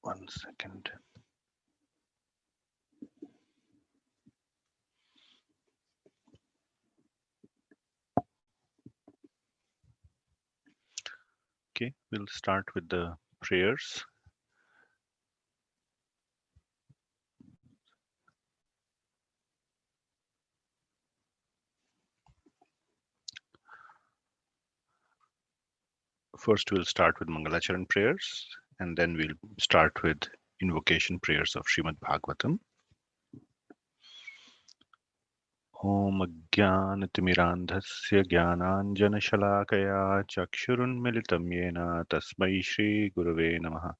1 second. Okay, we'll start with the prayers. First, we'll start with Mangalacharan prayers, and then we'll start with invocation prayers of Srimad Bhagavatam. Om Ajnanatimirandhasya Jnananjanashalakaya Chakshurunmilitam Yena Tasmai Shri Gurave Namaha.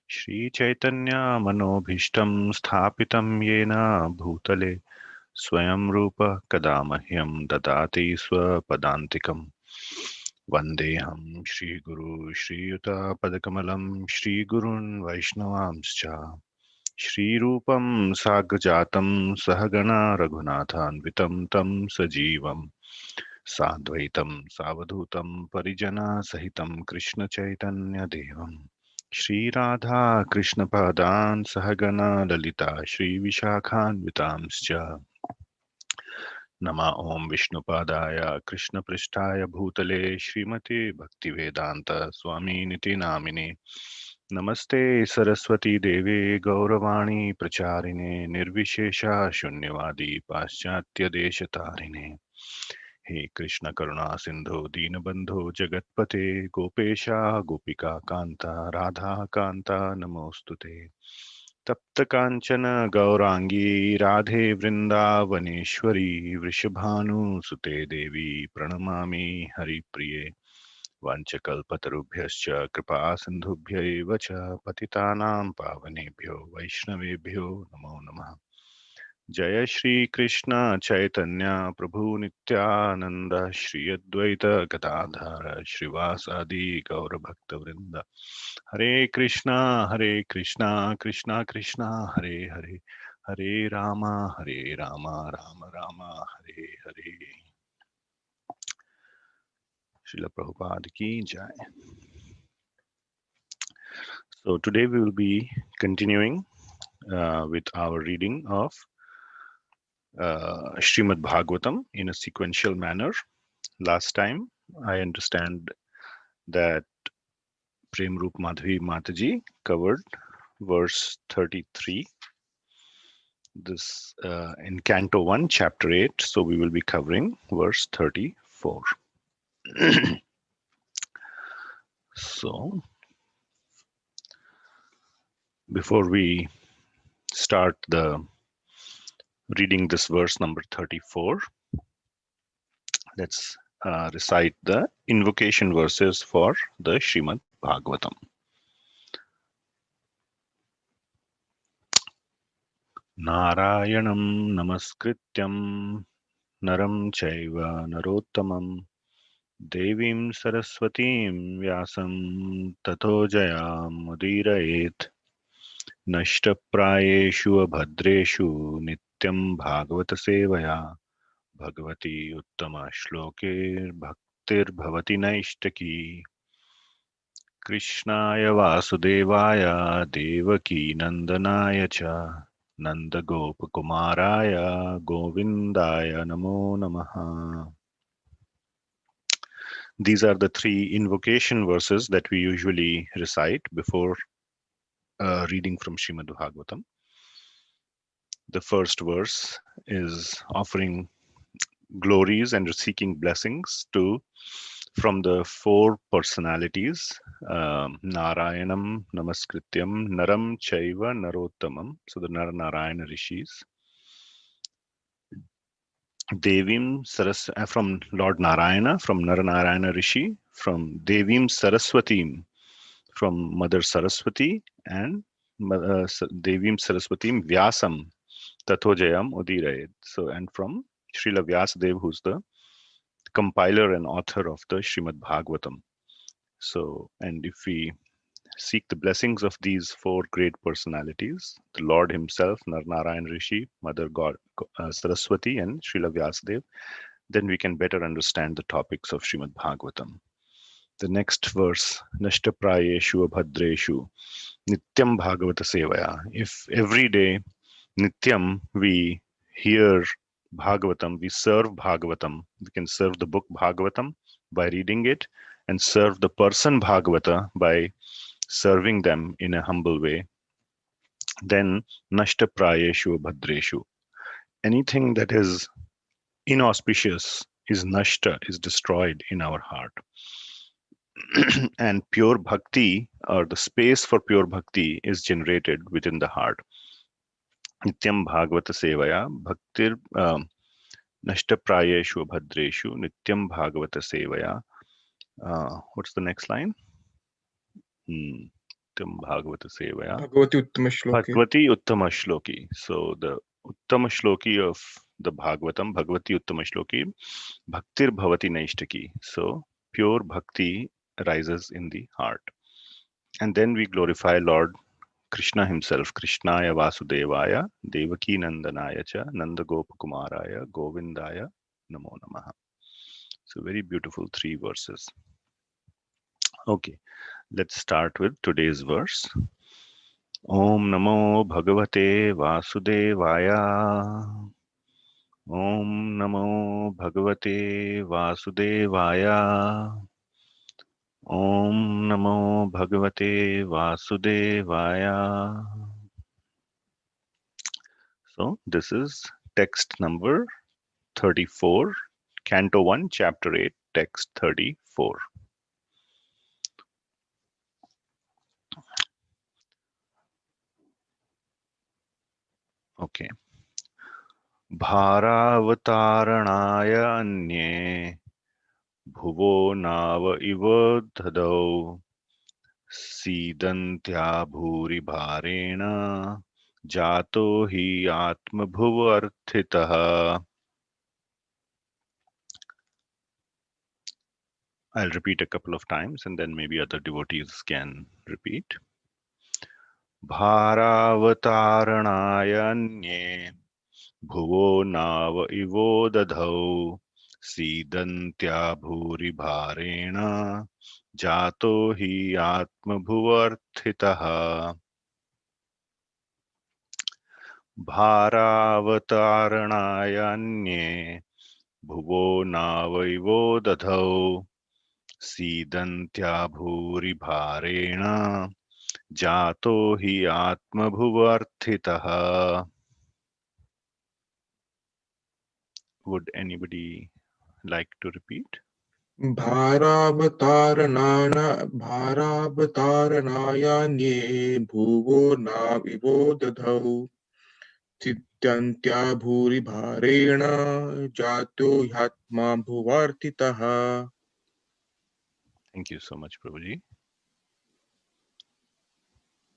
Shri Chaitanya Manobhishtam Sthapitam Yena Bhutale Swayam Rupa Kadamahyam Dadati Swapadantikam. Vandeham Shri Guru Shri Yuta Padakamalam Shri Gurun Vaishnavamscha Shri Rupam Sagrajatam Sahagana Raghunathanvitam Tam Sajivam Sadvaitam Savadhutam Parijana Sahitam Krishna Chaitanya Devam Shri Radha Krishna Padan Sahagana Lalita Shri Vishakhanvitamscha Nama Om Vishnupadaya Krishna Prishtaya Bhutale Srimati Bhaktivedanta Swami Niti Namini Namaste Saraswati Devi Gauravani Pracharine Nirvishesha Shunyavadi Paschatya Deshatarine He Krishna Karuna Sindhu Dinabandhu Jagatpate Gopesha Gopika Kanta Radha Kanta Namostute तप्त कांचन गौरांगी राधे वृंदावनेश्वरी वृषभानुसुते देवी प्रणमामि हरिप्रिये वाञ्छकल्पतरुभ्यश्च कृपा सिन्धुभ्य एव च पतितानां पावनेभ्यो वैष्णवेभ्यो नमो नमः जय श्री कृष्ण चैतन्य प्रभु नित्यानंद श्री अद्वैत गदाधर श्रीवासादि गौर भक्त वृंद हरे Krishna Krishna Krishna Hare Hare Hare Rama Ram Ram Hare Hare Srila Prabhupada ki jai. So today we will be continuing with our reading of Srimad Bhagavatam in a sequential manner. Last time I understand that Prem Roop Madhavi Mataji covered verse 33. This in Canto 1, Chapter 8. So we will be covering verse 34. So before we start the reading this verse number 34, let's recite the invocation verses for the Srimad Bhagavatam. Narayanam namaskrityam naram chaiva narottamam devim saraswatim vyasam tato jayam nashtaprayeshu abhadreshu nityam bhagavata sevaya bhagavati uttama shlokir bhaktir bhavati naishtaki krishnaya vasudevaya devaki nandanaya cha nandagopakumaraya govindaya namo namaha. These are the three invocation verses that we usually recite before reading from Srimad Bhagavatam. The first verse is offering glories and seeking blessings from the four personalities, Narayanam, Namaskrityam, Naram Chaiva, Narottamam. So the Narayana Rishis. Devim from Lord Narayana, from Naranarayana Rishi, from Devim Saraswatim, from Mother Saraswati, and Devim Saraswatim Vyasam Tathojayam Udirayed. So, and from Srila Vyasadev, who's the compiler and author of the Srimad Bhagavatam. So, and if we seek the blessings of these four great personalities, the Lord himself, Narnarayan Rishi, Mother God Saraswati, and Srila Vyasadev, then we can better understand the topics of Srimad Bhagavatam. The next verse, Nashtaprayeshu Abhadreshu, Nityam Bhagavata Sevaya. If every day, Nityam, we hear Bhagavatam, we serve Bhagavatam, we can serve the book Bhagavatam by reading it and serve the person Bhagavata by serving them in a humble way, then Nashta Prayeshu Bhadreshu. Anything that is inauspicious is Nashta, is destroyed in our heart. And pure bhakti, or the space for pure bhakti, is generated within the heart. Nityam Bhagavata Sevaya Bhaktir Nashta Prayeshu Bhadreshu Nityam Bhagavata Sevaya. What's the next line? Nityam Bhagavata Sevaya Bhagavati Uttama Shloki. Bhagavati Uttama Shloki. So the Uttama Shloki of the Bhagavatam, Bhagavati Uttama Shloki, Bhaktir Bhavati Naishtaki. So pure bhakti rises in the heart. And then we glorify Lord Krishna himself, Krishnaya Vasudevaya, Devaki Nandanaya cha, Nandagopakumaraya, Govindaya, Namo Namaha. So very beautiful 3 verses. Okay, let's start with today's verse. Om Namo Bhagavate Vasudevaya. Om Namo Bhagavate Vasudevaya. Om Namo Bhagavate Vasudevaya. So this is text number 34, Canto 1, Chapter 8, text 34. Okay. Bharavataranaaya anye bhuvo nava iva dhadau सीदन्त्या भूरि भारेण जातो हि आत्मभुवर्थितः. I'll repeat a couple of times and then maybe other devotees can repeat. Bharavataranaय अन्ये भुवो नाव इवो दधौ सीदन्त्या भूरि भारेण जातो हि आत्मभुवर्थितः. भारावतारणाय अन्ये भुवो नावैवो दधौ सीदन्त्या भूरि भारेण जातो हि आत्मभुवर्थितः. Would anybody like to repeat? Bharavataranaye bhuvo navivo dadhau Siddhantya bhuri bharena jato yatma bhuvartitaha. Thank you so much, Prabhuji.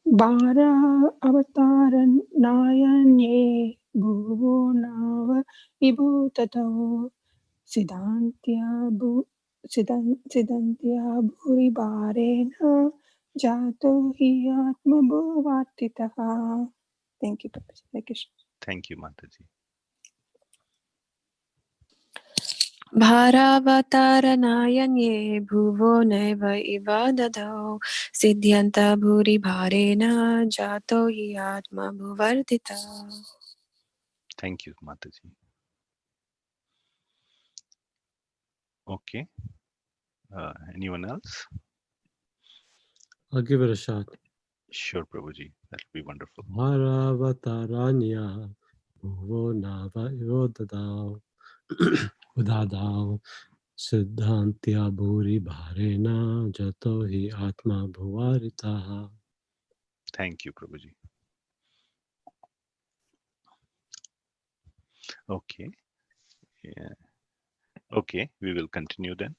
Bara avataran nayanye bhuvo nava vibhutatav Siddhantya bhuri bharena jato hi atma bhuvatitaha. Thank you, Prabhuji. Hare Krishna. Thank you, Mataji. भारावतारणायन्ये भुवो नैव इव दधौ सिद्ध्यन्त भूरि भारेण जातो हि आत्मा भुवर्तितः. Thank you, Mataji. Okay. Anyone else? I'll give it a shot. Sure, Prabhuji. That'll be wonderful. Bharavataranya bhuvo nava ivodadao udadao siddhantya bhuri bharena jato hi atma bhuvaritaha. Thank you, Prabhuji. Okay. Yeah. Okay, we will continue then.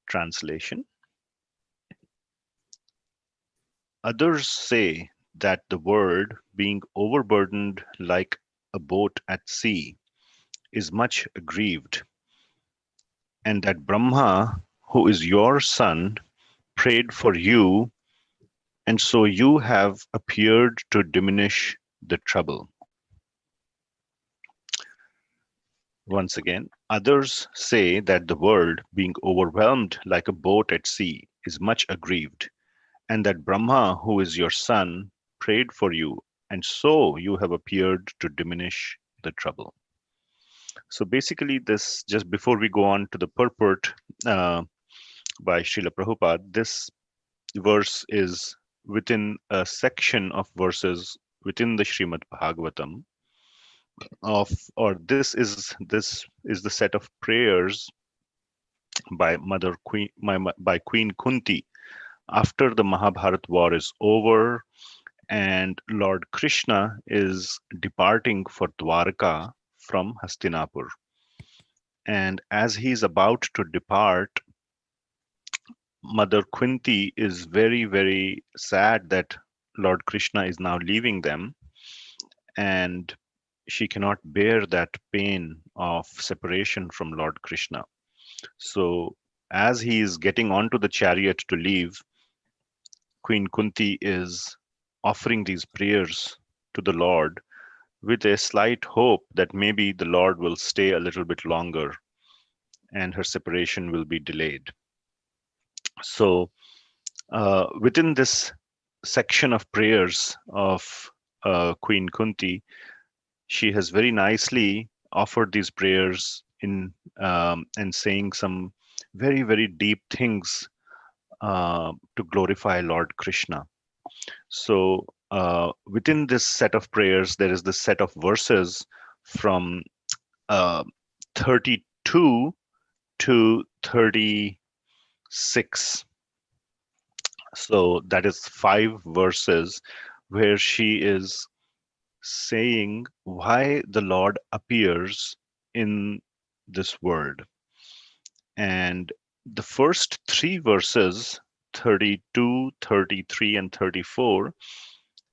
Translation. Others say that the world, being overburdened like a boat at sea, is much aggrieved, and that Brahma, who is your son, prayed for you, and so you have appeared to diminish the trouble. Once again, others say that the world, being overwhelmed like a boat at sea, is much aggrieved, and that Brahma, who is your son, prayed for you, and so you have appeared to diminish the trouble. So basically, this, just before we go on to the purport by Srila Prabhupada, this verse is within a section of verses within the Srimad Bhagavatam of, or this is the set of prayers by Mother Queen, by Queen Kunti after the Mahabharat war is over and Lord Krishna is departing for Dwarka from Hastinapur. And as he's about to depart, Mother Kunti is very, very sad that Lord Krishna is now leaving them, and she cannot bear that pain of separation from Lord Krishna. So, as he is getting onto the chariot to leave, Queen Kunti is offering these prayers to the Lord with a slight hope that maybe the Lord will stay a little bit longer and her separation will be delayed. So, within this section of prayers of Queen Kunti, she has very nicely offered these prayers in and saying some very, very deep things to glorify Lord Krishna. So within this set of prayers, there is this set of verses from 32 to 36. So that is 5 verses where she is saying why the Lord appears in this world. And the first 3 verses, 32, 33, and 34,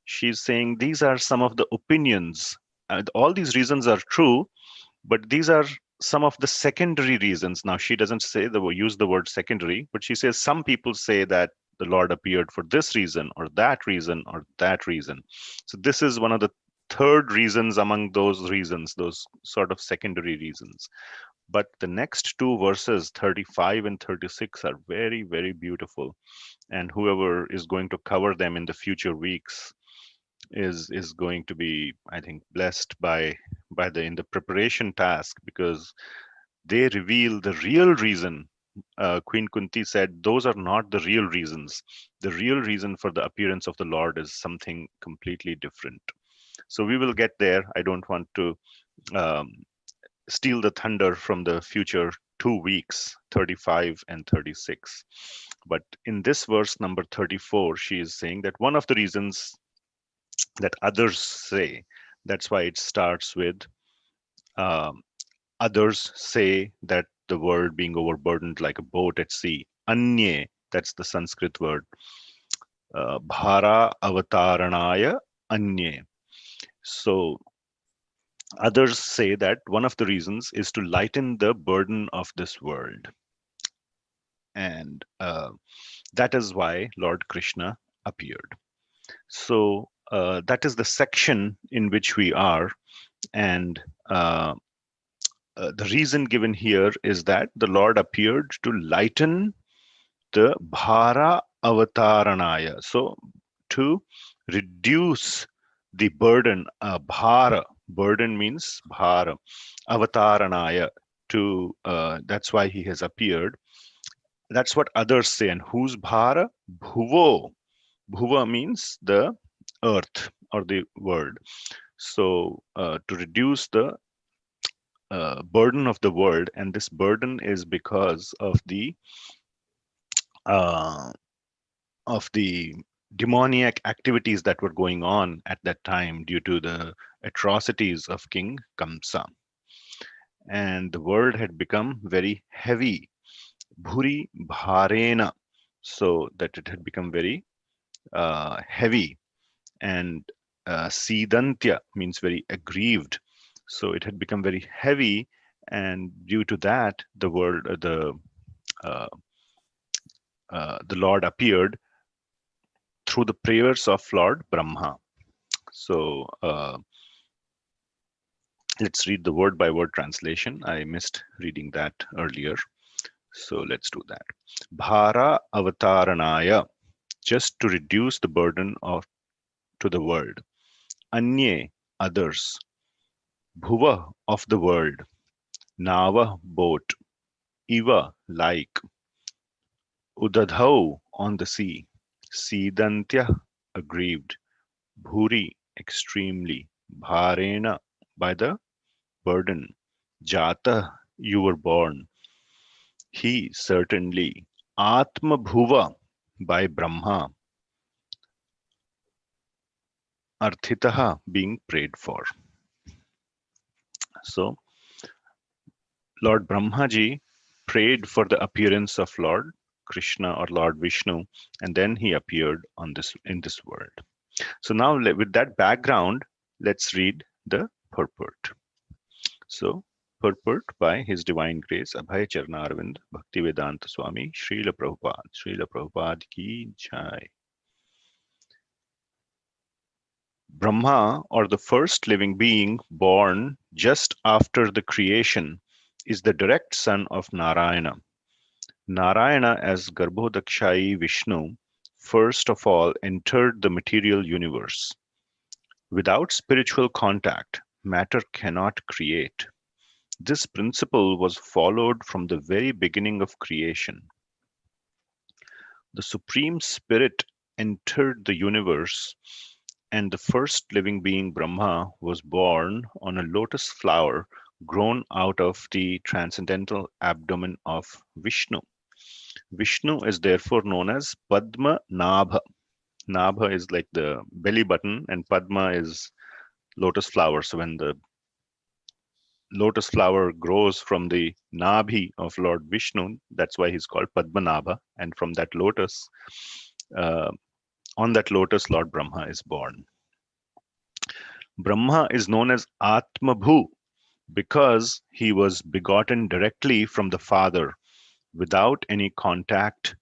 she's saying these are some of the opinions. All these reasons are true, but these are some of the secondary reasons. Now, she doesn't say use the word secondary, but she says some people say that the Lord appeared for this reason or that reason or that reason. So this is one of the third reasons among those reasons, those sort of secondary reasons. But the next 2 verses, 35 and 36, are very, very beautiful. And whoever is going to cover them in the future weeks is going to be, I think, blessed by in the preparation task, because they reveal the real reason. Queen Kunti said those are not the real reasons. The real reason for the appearance of the Lord is something completely different. So we will get there. I don't want to steal the thunder from the future 2 weeks, 35 and 36. But in this verse number 34, she is saying that one of the reasons that others say, that's why it starts with others say that the world being overburdened like a boat at sea. Anye, that's the Sanskrit word. Bhara avataranaya anye. So others say that one of the reasons is to lighten the burden of this world. And that is why Lord Krishna appeared. So that is the section in which we are. And the reason given here is that the Lord appeared to lighten the bhara avataranaya. So to reduce the burden, bhara, burden means bhara, avataranaya, to that's why he has appeared. That's what others say. And whose bhara? Bhuvo. Bhuva means the earth or the world. So to reduce the burden of the world, and this burden is because of the demoniac activities that were going on at that time due to the atrocities of King Kamsa. And the world had become very heavy, bhuri bharena, so that it had become very heavy. And sidantya means very aggrieved. So it had become very heavy, and due to that, the world, the Lord appeared through the prayers of Lord Brahma. So let's read the word by word translation. I missed reading that earlier. So let's do that. Bhara avataranaya, just to reduce the burden to the world. Anye, others. Bhuva, of the world. Nava, boat. Iva, like. Udadhau, on the sea. Sidantya, aggrieved. Bhuri, extremely. Bharena, by the burden. Jata, you were born. He, certainly. Atma Bhuva, by Brahma. Arthitaha, being prayed for. So, Lord Brahmaji prayed for the appearance of Lord Krishna or Lord Vishnu, and then he appeared on this in this world. So now, with that background, let's read the purport. So, purport by His Divine Grace Abhay Charnarvind Bhaktivedanta Swami Srila Prabhupada ki jai. Brahma, or the first living being born just after the creation, is the direct son of Narayana. Narayana, as Garbhodakshayi Vishnu, first of all entered the material universe. Without spiritual contact, matter cannot create. This principle was followed from the very beginning of creation. The Supreme Spirit entered the universe, and the first living being, Brahma, was born on a lotus flower grown out of the transcendental abdomen of Vishnu. Vishnu is therefore known as Padma Nabha. Nabha is like the belly button, and Padma is lotus flower. So when the lotus flower grows from the Nabhi of Lord Vishnu, that's why he's called Padmanabha. And from that lotus, uh, on that lotus, Lord Brahma is born. Brahma is known as Atmabhu because he was begotten directly from the Father without any contact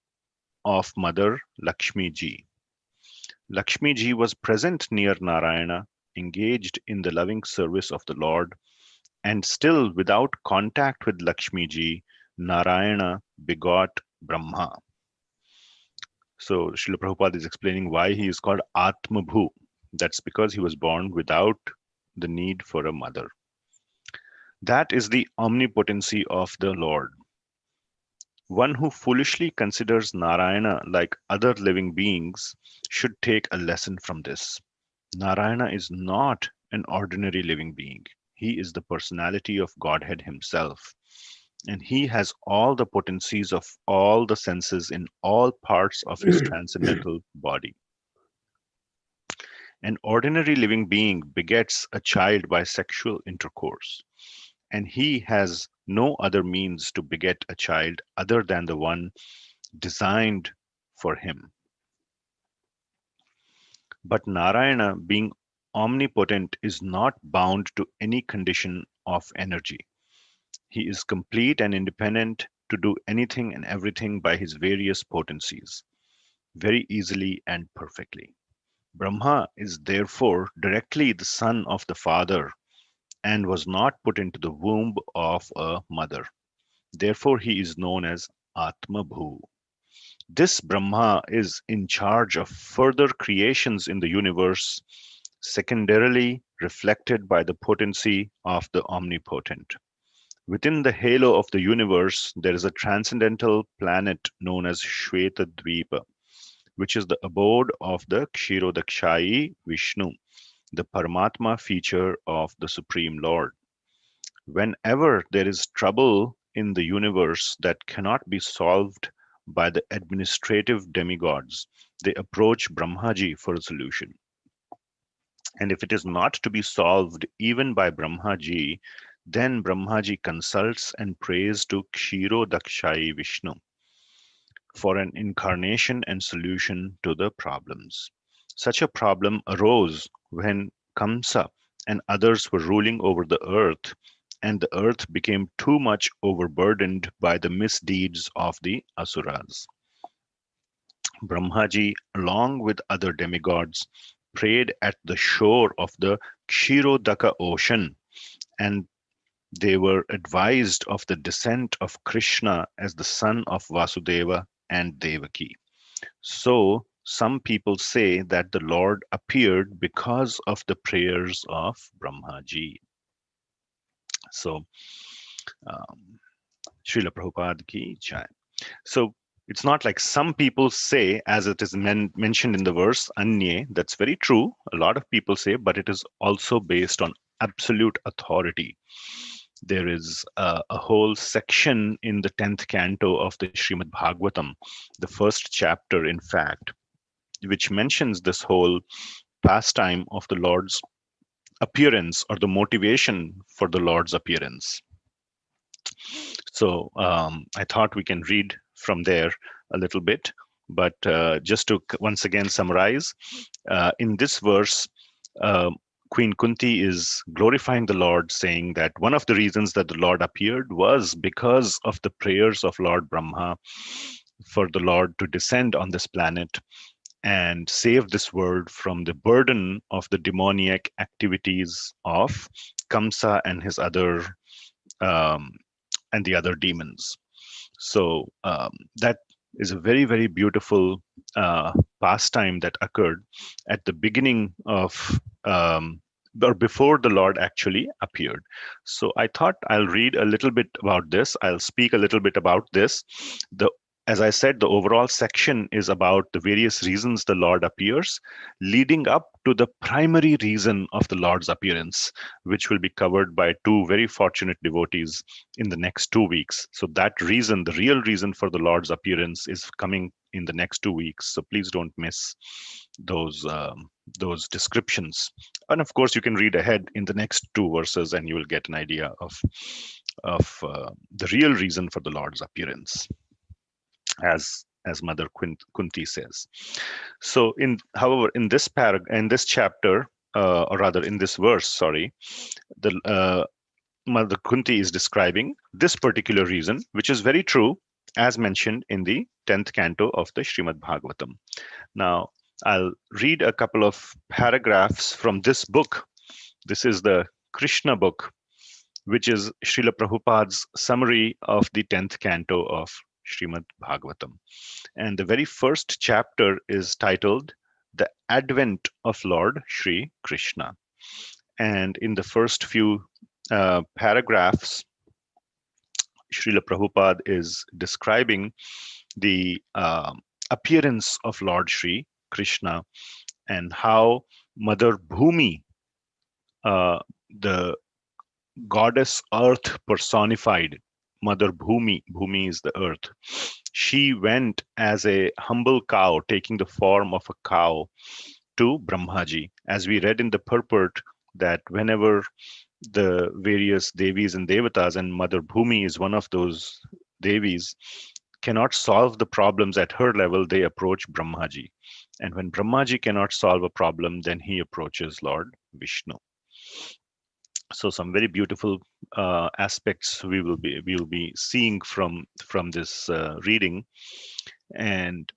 of Mother Lakshmi Ji. Lakshmi Ji was present near Narayana, engaged in the loving service of the Lord, and still without contact with Lakshmi Ji, Narayana begot Brahma. So Srila Prabhupada is explaining why he is called Atmabhu. That's because he was born without the need for a mother. That is the omnipotency of the Lord. One who foolishly considers Narayana like other living beings should take a lesson from this. Narayana is not an ordinary living being. He is the personality of Godhead himself. And he has all the potencies of all the senses in all parts of his transcendental body. An ordinary living being begets a child by sexual intercourse, and he has no other means to beget a child other than the one designed for him. But Narayana, being omnipotent, is not bound to any condition of energy. He is complete and independent to do anything and everything by his various potencies, very easily and perfectly. Brahma is therefore directly the son of the Father and was not put into the womb of a mother. Therefore, he is known as Atmabhu. This Brahma is in charge of further creations in the universe, secondarily reflected by the potency of the omnipotent. Within the halo of the universe, there is a transcendental planet known as Shweta Dvipa, which is the abode of the Kshirodakshayi Vishnu, the Paramatma feature of the Supreme Lord. Whenever there is trouble in the universe that cannot be solved by the administrative demigods, they approach Brahmaji for a solution. And if it is not to be solved even by Brahmaji, then Brahmaji consults and prays to Kshirodakshayi Vishnu for an incarnation and solution to the problems. Such a problem arose when Kamsa and others were ruling over the earth, and the earth became too much overburdened by the misdeeds of the Asuras. Brahmaji, along with other demigods, prayed at the shore of the Kshirodaka ocean, and they were advised of the descent of Krishna as the son of Vasudeva and Devaki. So, some people say that the Lord appeared because of the prayers of Brahmaji. So, um, Srila Prabhupada ki jai. So, it's not like some people say, as it is mentioned in the verse, Anye, that's very true. A lot of people say, but it is also based on absolute authority. There is a whole section in the 10th canto of the Srimad Bhagavatam, the first chapter, in fact, which mentions this whole pastime of the Lord's appearance or the motivation for the Lord's appearance. So I thought we can read from there a little bit, but just to once again summarize, in this verse, Queen Kunti is glorifying the Lord, saying that one of the reasons that the Lord appeared was because of the prayers of Lord Brahma for the Lord to descend on this planet and save this world from the burden of the demoniac activities of Kamsa and his other um, and the other demons. So that is a very, very beautiful pastime that occurred at the beginning of or before the Lord actually appeared. So I thought I'll read a little bit about this. I'll speak a little bit about this. As I said, the overall section is about the various reasons the Lord appears, leading up to the primary reason of the Lord's appearance, which will be covered by two very fortunate devotees in the next 2 weeks. So that reason, the real reason for the Lord's appearance, is coming in the next 2 weeks. So please don't miss those descriptions. And of course, you can read ahead in the next 2 verses, and you will get an idea of the real reason for the Lord's appearance, as Mother Kunti says. So, however, in this chapter, or rather in this verse, sorry, the Mother Kunti is describing this particular reason, which is very true, as mentioned in the 10th canto of the Srimad Bhagavatam. Now, I'll read a couple of paragraphs from this book. This is the Krishna book, which is Srila Prabhupada's summary of the 10th canto of Srimad Bhagavatam. And the very first chapter is titled The Advent of Lord Shri Krishna. And in the first few paragraphs, Srila Prabhupada is describing the appearance of Lord Shri Krishna and how Mother Bhumi, the goddess Earth personified, Mother Bhumi is the earth. She went as a humble cow, taking the form of a cow, to Brahmaji. As we read in the purport, that whenever the various Devis and Devatas, and Mother Bhumi is one of those Devis, cannot solve the problems at her level, they approach Brahmaji. And when Brahmaji cannot solve a problem, then he approaches Lord Vishnu. So some very beautiful aspects we will be seeing from this reading, and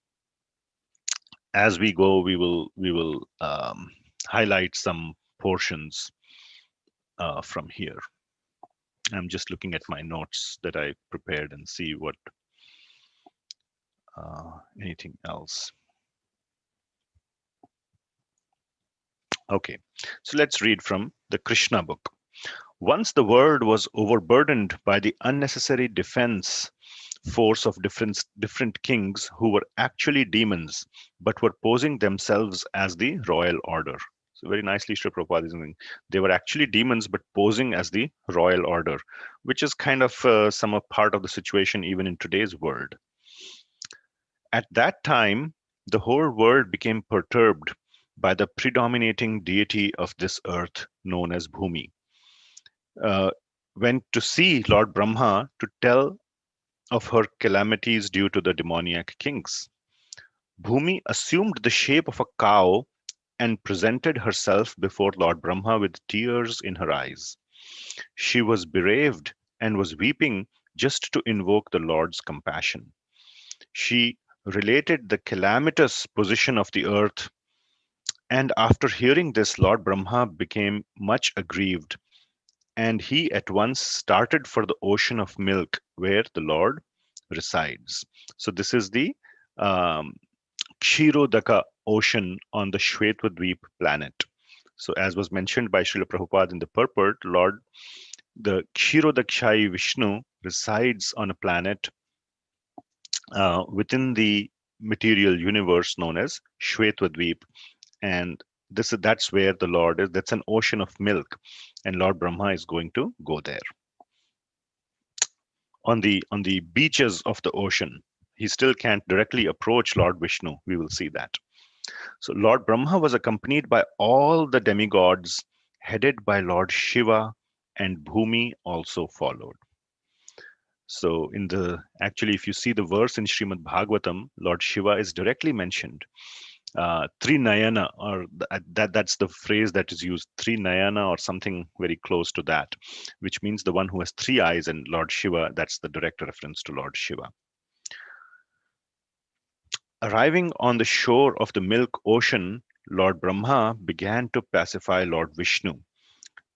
as we go, we will highlight some portions from here. I'm just looking at my notes that I prepared and see what anything else. Okay, so let's read from the Krishna book. Once the world was overburdened by the unnecessary defense force of different kings who were actually demons, but were posing themselves as the royal order. So very nicely, Sri Prabhupada is saying they were actually demons, but posing as the royal order, which is kind of some part of the situation even in today's world. At that time, the whole world became perturbed by the predominating deity of this earth known as Bhumi. Went to see Lord Brahma to tell of her calamities due to the demoniac kings. Bhumi assumed the shape of a cow and presented herself before Lord Brahma with tears in her eyes. She was bereaved and was weeping just to invoke the Lord's compassion. She related the calamitous position of the earth, and after hearing this, Lord Brahma became much aggrieved and he at once started for the ocean of milk where the Lord resides. So this is the um, Kshirodaka ocean on the Shvetadvip planet. So as was mentioned by Srila Prabhupada in the purport, the Kshirodakshayi Vishnu resides on a planet within the material universe known as Shvetadvip, and that's where the Lord is. That's an ocean of milk, and Lord Brahma is going to go there. On the beaches of the ocean, he still can't directly approach Lord Vishnu. We will see that. So Lord Brahma was accompanied by all the demigods, headed by Lord Shiva, and Bhumi also followed. So actually, if you see the verse in Srimad Bhagavatam, Lord Shiva is directly mentioned. Trinayana, or that's the phrase that is used, Trinayana or something very close to that, which means the one who has three eyes, and Lord Shiva, that's the direct reference to Lord Shiva. Arriving on the shore of the milk ocean, Lord Brahma began to pacify Lord Vishnu,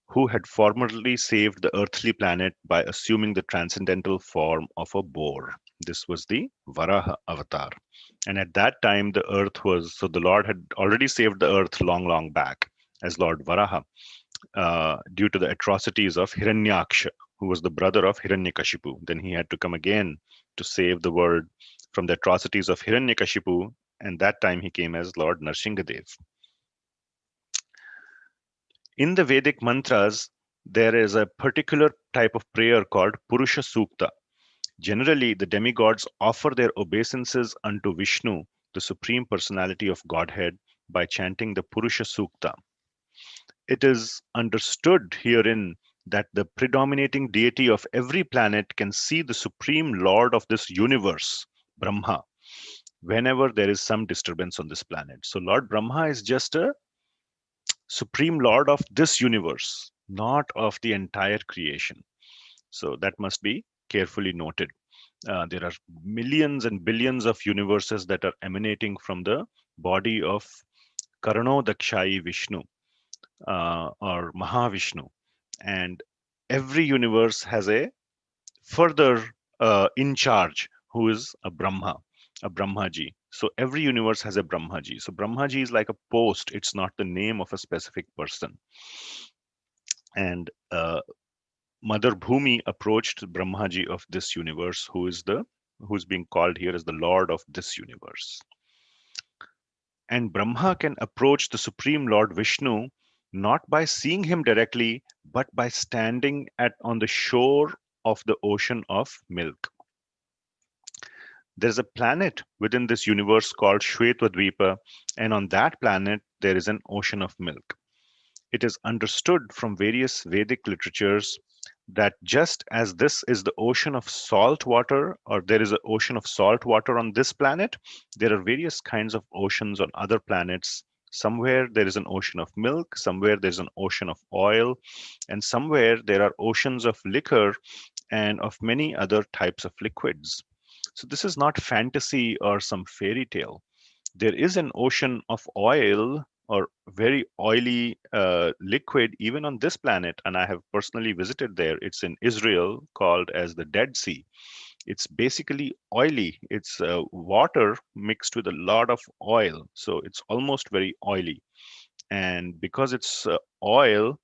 who had formerly saved the earthly planet by assuming the transcendental form of a boar. This was the Varaha avatar. And at that time, the Lord had already saved the earth long, long back as Lord Varaha, due to the atrocities of Hiranyaksha, who was the brother of Hiranyakashipu. Then he had to come again to save the world from the atrocities of Hiranyakashipu, and that time he came as Lord Narsinghadev. In the Vedic mantras, there is a particular type of prayer called Purusha Sukta. Generally, the demigods offer their obeisances unto Vishnu, the Supreme Personality of Godhead, by chanting the Purusha Sukta. It is understood herein that the predominating deity of every planet can see the Supreme Lord of this universe, Brahma, whenever there is some disturbance on this planet. So Lord Brahma is just a Supreme Lord of this universe, not of the entire creation. So that must be carefully noted. There are millions and billions of universes that are emanating from the body of Karanodakshai Vishnu, or Mahavishnu. And every universe has a further in charge who is a Brahmaji. So every universe has a Brahmaji. So Brahmaji is like a post, it's not the name of a specific person. And Mother Bhumi approached Brahmaji of this universe, who's being called here as the Lord of this universe. And Brahma can approach the Supreme Lord Vishnu not by seeing him directly, but by standing on the shore of the ocean of milk. There's a planet within this universe called Shvetadvipa, and on that planet there is an ocean of milk. It is understood from various Vedic literatures that just as this is the ocean of salt water, or there is an ocean of salt water on this planet, there are various kinds of oceans on other planets. Somewhere there is an ocean of milk, somewhere there's an ocean of oil, and somewhere there are oceans of liquor and of many other types of liquids. So this is not fantasy or some fairy tale. There is an ocean of oil or very oily liquid even on this planet, and I have personally visited there. It's in Israel, called as the Dead Sea. It's basically oily. It's water mixed with a lot of oil, so it's almost very oily. And because it's oil,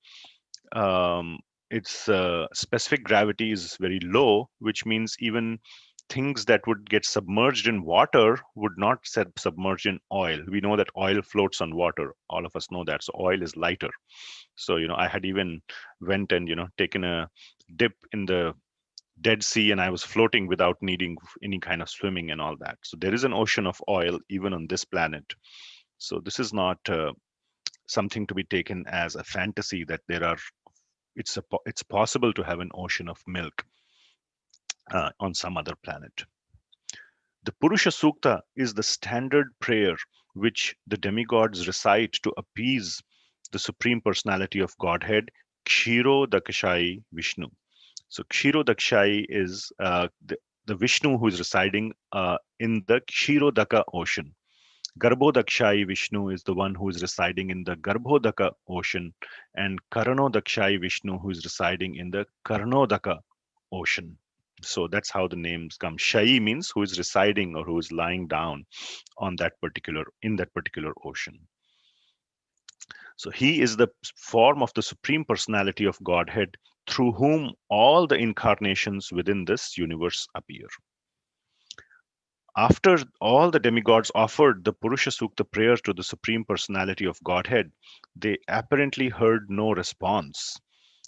its specific gravity is very low, which means even things that would get submerged in water would not submerged in oil. We know that oil floats on water. All of us know that. So oil is lighter. So, I had even went and, taken a dip in the Dead Sea, and I was floating without needing any kind of swimming and all that. So there is an ocean of oil even on this planet. So this is not something to be taken as a fantasy that it's possible to have an ocean of milk on some other planet. The Purusha Sukta is the standard prayer which the demigods recite to appease the Supreme Personality of Godhead, Kshiro Dakshai Vishnu. So Kshiro Dakshai is the Vishnu who is residing in the Kshirodaka ocean. Garbhodakshayi Vishnu is the one who is residing in the Garbhodaka ocean, and Karanodakshayi Vishnu who is residing in the Karnodaka ocean. So that's how the names come. Shayi means who is residing or who is lying down on that particular ocean. So he is the form of the Supreme Personality of Godhead through whom all the incarnations within this universe appear. After all the demigods offered the Purusha Sukta prayer to the Supreme Personality of Godhead, they apparently heard no response.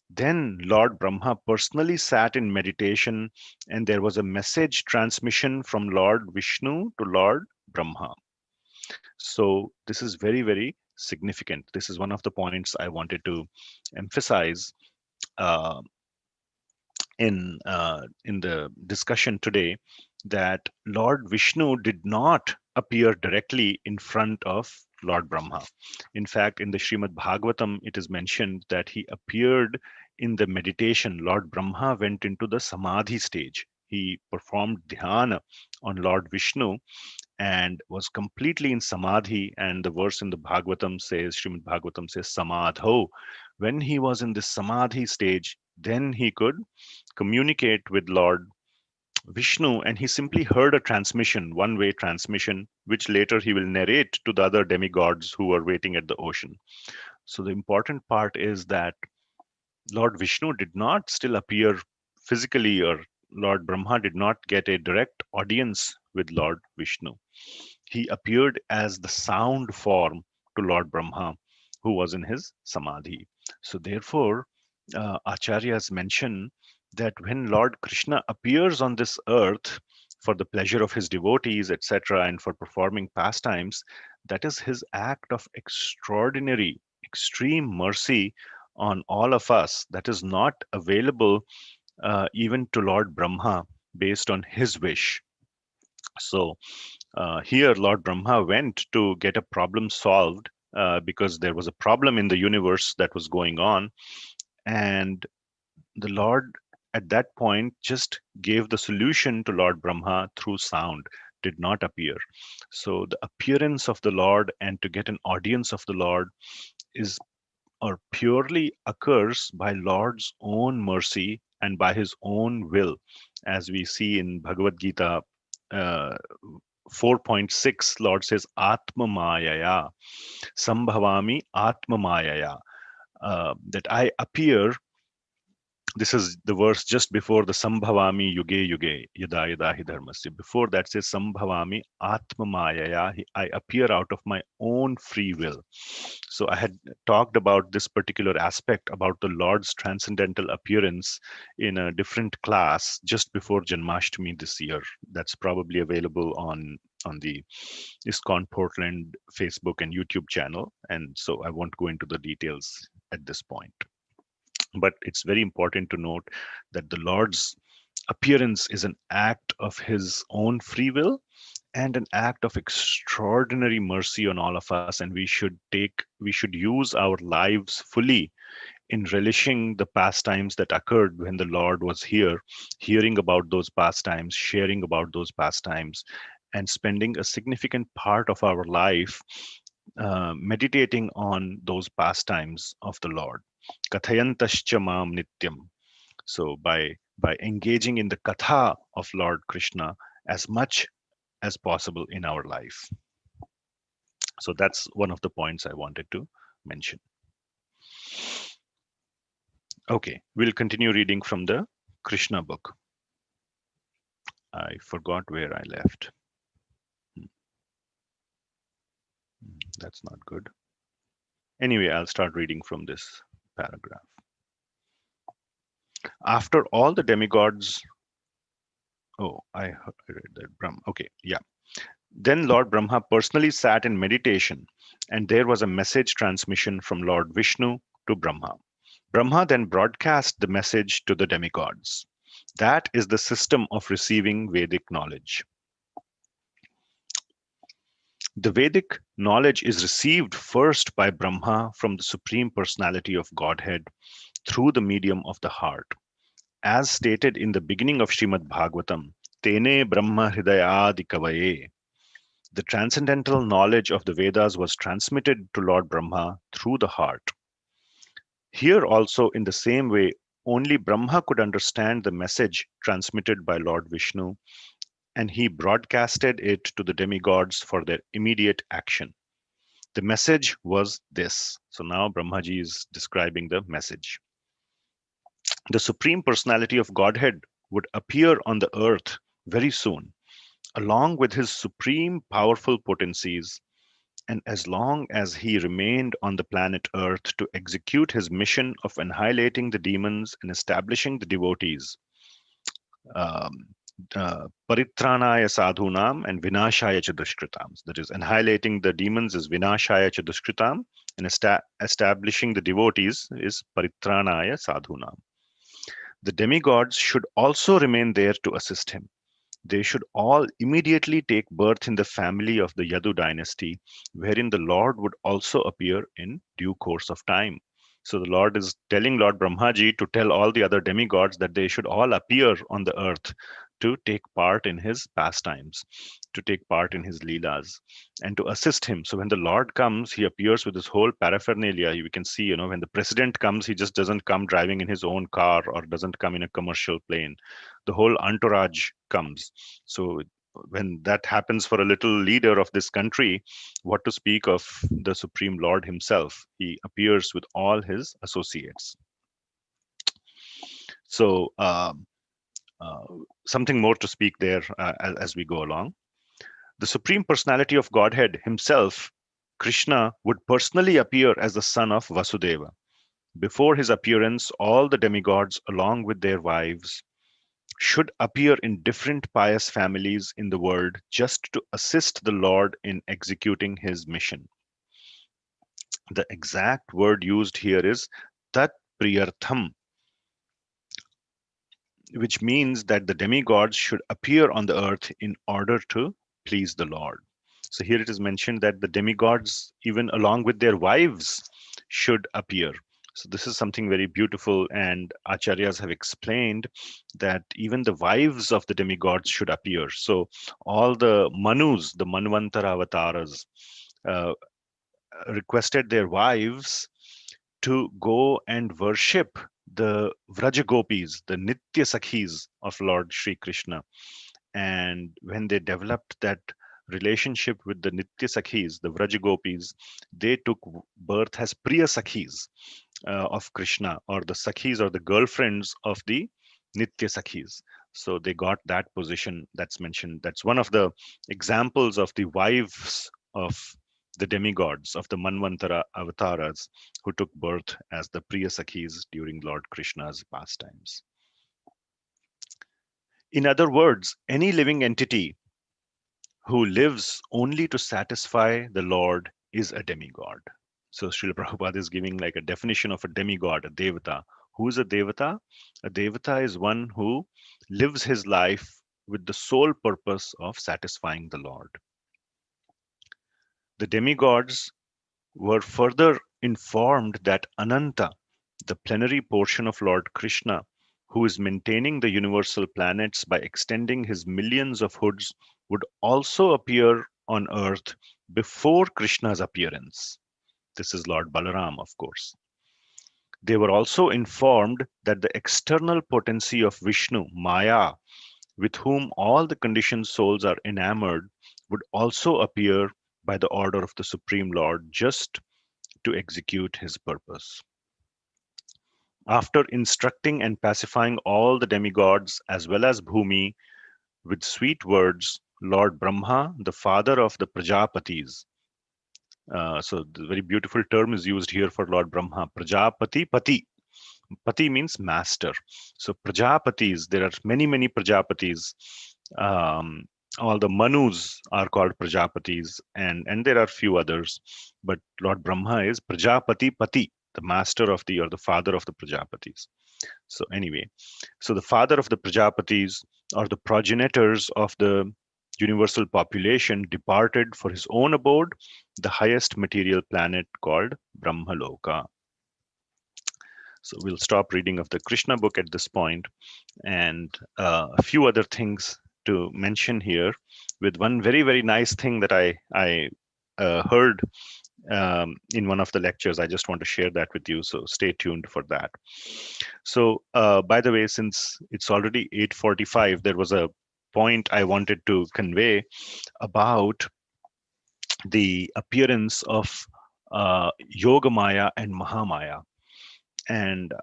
Then Lord Brahma personally sat in meditation, and there was a message transmission from Lord Vishnu to Lord Brahma. So, this is very, very significant. This is one of the points I wanted to emphasize uh, in the discussion today, that Lord Vishnu did not appear directly in front of Lord Brahma. In fact, in the Srimad Bhagavatam, it is mentioned that he appeared in the meditation. Lord Brahma went into the Samadhi stage. He performed dhyana on Lord Vishnu and was completely in Samadhi. And the verse in the Bhagavatam says, Srimad Bhagavatam says, Samadho. When he was in this Samadhi stage, then he could communicate with Lord Vishnu, and he simply heard a transmission, one way transmission, which later he will narrate to the other demigods who were waiting at the ocean. So the important part is that Lord Vishnu did not still appear physically, or Lord Brahma did not get a direct audience with Lord Vishnu. He appeared as the sound form to Lord Brahma, who was in his samadhi. So, therefore, Acharyas mention that when Lord Krishna appears on this earth for the pleasure of his devotees, etc., and for performing pastimes, that is his act of extraordinary, extreme mercy on all of us that is not available even to Lord Brahma based on his wish. So, here, Lord Brahma went to get a problem solved because there was a problem in the universe that was going on. And the Lord, at that point, just gave the solution to Lord Brahma through sound, did not appear. So, the appearance of the Lord and to get an audience of the Lord is or purely occurs by Lord's own mercy and by his own will, as we see in Bhagavad Gita uh, 4.6. Lord says, Atma Mayaya, Sambhavami Atma Mayaya, that I appear. This is the verse just before the Sambhavami Yuge Yuge, Yada Yada Hi Dharmasya. Before that says Sambhavami Atma Mayaya, I appear out of my own free will. So I had talked about this particular aspect about the Lord's transcendental appearance in a different class just before Janmashtami this year. That's probably available on the ISKCON Portland Facebook and YouTube channel. And so I won't go into the details at this point. But it's very important to note that the Lord's appearance is an act of his own free will and an act of extraordinary mercy on all of us, and we should use our lives fully in relishing the pastimes that occurred when the Lord was here, hearing about those pastimes, sharing about those pastimes, and spending a significant part of our life meditating on those pastimes of the Lord. Kathayantascha mam nityam. So by engaging in the katha of Lord Krishna as much as possible in our life. So that's one of the points I wanted to mention. Okay, we'll continue reading from the Krishna book. I forgot where I left. That's not good. Anyway, I'll start reading from this paragraph. After all the demigods, I read that Brahma. Okay, yeah. Then Lord Brahma personally sat in meditation, and there was a message transmission from Lord Vishnu to Brahma. Brahma then broadcast the message to the demigods. That is the system of receiving Vedic knowledge. The Vedic knowledge is received first by Brahma from the Supreme Personality of Godhead through the medium of the heart. As stated in the beginning of Srimad Bhagavatam, Tene Brahma Hridayadi Kavaye. The transcendental knowledge of the Vedas was transmitted to Lord Brahma through the heart. Here also, in the same way, only Brahma could understand the message transmitted by Lord Vishnu, and he broadcasted it to the demigods for their immediate action. The message was this. So now Brahmaji is describing the message. The Supreme Personality of Godhead would appear on the earth very soon, along with his supreme powerful potencies, and as long as he remained on the planet Earth to execute his mission of annihilating the demons and establishing the devotees, um, paritranaya sadhunam and vinashaya cha dushkritam. That is, annihilating the demons is vinashaya cha dushkritam, and establishing the devotees is paritranaya sadhunam. The demigods should also remain there to assist him. They should all immediately take birth in the family of the Yadu dynasty, wherein the Lord would also appear in due course of time. So the Lord is telling Lord Brahmaji to tell all the other demigods that they should all appear on the earth to take part in his pastimes, to take part in his leelas, and to assist him. So when the Lord comes, he appears with his whole paraphernalia. You can see, when the president comes, he just doesn't come driving in his own car or doesn't come in a commercial plane. The whole entourage comes. So when that happens for a little leader of this country, what to speak of the Supreme Lord himself? He appears with all his associates. So something more to speak there as we go along. The Supreme Personality of Godhead himself, Krishna, would personally appear as the son of Vasudeva. Before his appearance, all the demigods, along with their wives, should appear in different pious families in the world just to assist the Lord in executing his mission. The exact word used here is tat priyartham, which means that the demigods should appear on the earth in order to please the Lord. So here it is mentioned that the demigods, even along with their wives, should appear. So this is something very beautiful, and acharyas have explained that even the wives of the demigods should appear. So all the manus, the manvantara avatars, uh, requested their wives to go and worship the Vrajagopis, the Nitya Sakhis of Lord Sri Krishna. And when they developed that relationship with the Nitya Sakhis, the Vrajagopis, they took birth as Priya Sakhis of Krishna, or the Sakhis or the girlfriends of the Nitya Sakhis. So they got that position that's mentioned. That's one of the examples of the wives of the demigods, of the Manvantara avatars, who took birth as the Priya Sakhis during Lord Krishna's pastimes. In other words, any living entity who lives only to satisfy the Lord is a demigod. So Srila Prabhupada is giving like a definition of a demigod, a devata. Who is a devata? A devata is one who lives his life with the sole purpose of satisfying the Lord. The demigods were further informed that Ananta, the plenary portion of Lord Krishna, who is maintaining the universal planets by extending his millions of hoods, would also appear on earth before Krishna's appearance. This is Lord Balaram, of course. They were also informed that the external potency of Vishnu, Maya, with whom all the conditioned souls are enamored, would also appear by the order of the Supreme Lord just to execute his purpose. After instructing and pacifying all the demigods as well as Bhumi with sweet words, Lord Brahma, the father of the Prajapatis, so the very beautiful term is used here for Lord Brahma, Prajapati Pati. Pati means master. So Prajapatis, there are many, many Prajapatis. All the Manus are called Prajapatis, and there are few others. But Lord Brahma is Prajapati Pati, the master of the, or the father of the Prajapatis. So anyway, so the father of the Prajapatis, or the progenitors of the universal population, departed for his own abode, the highest material planet called Brahmaloka. So we'll stop reading of the Krishna book at this point, and a few other things to mention here with one very, very nice thing that I heard in one of the lectures. I just want to share that with you. So stay tuned for that. So by the way, since it's already 8:45, there was a point I wanted to convey about the appearance of Yogamaya and Mahamaya. And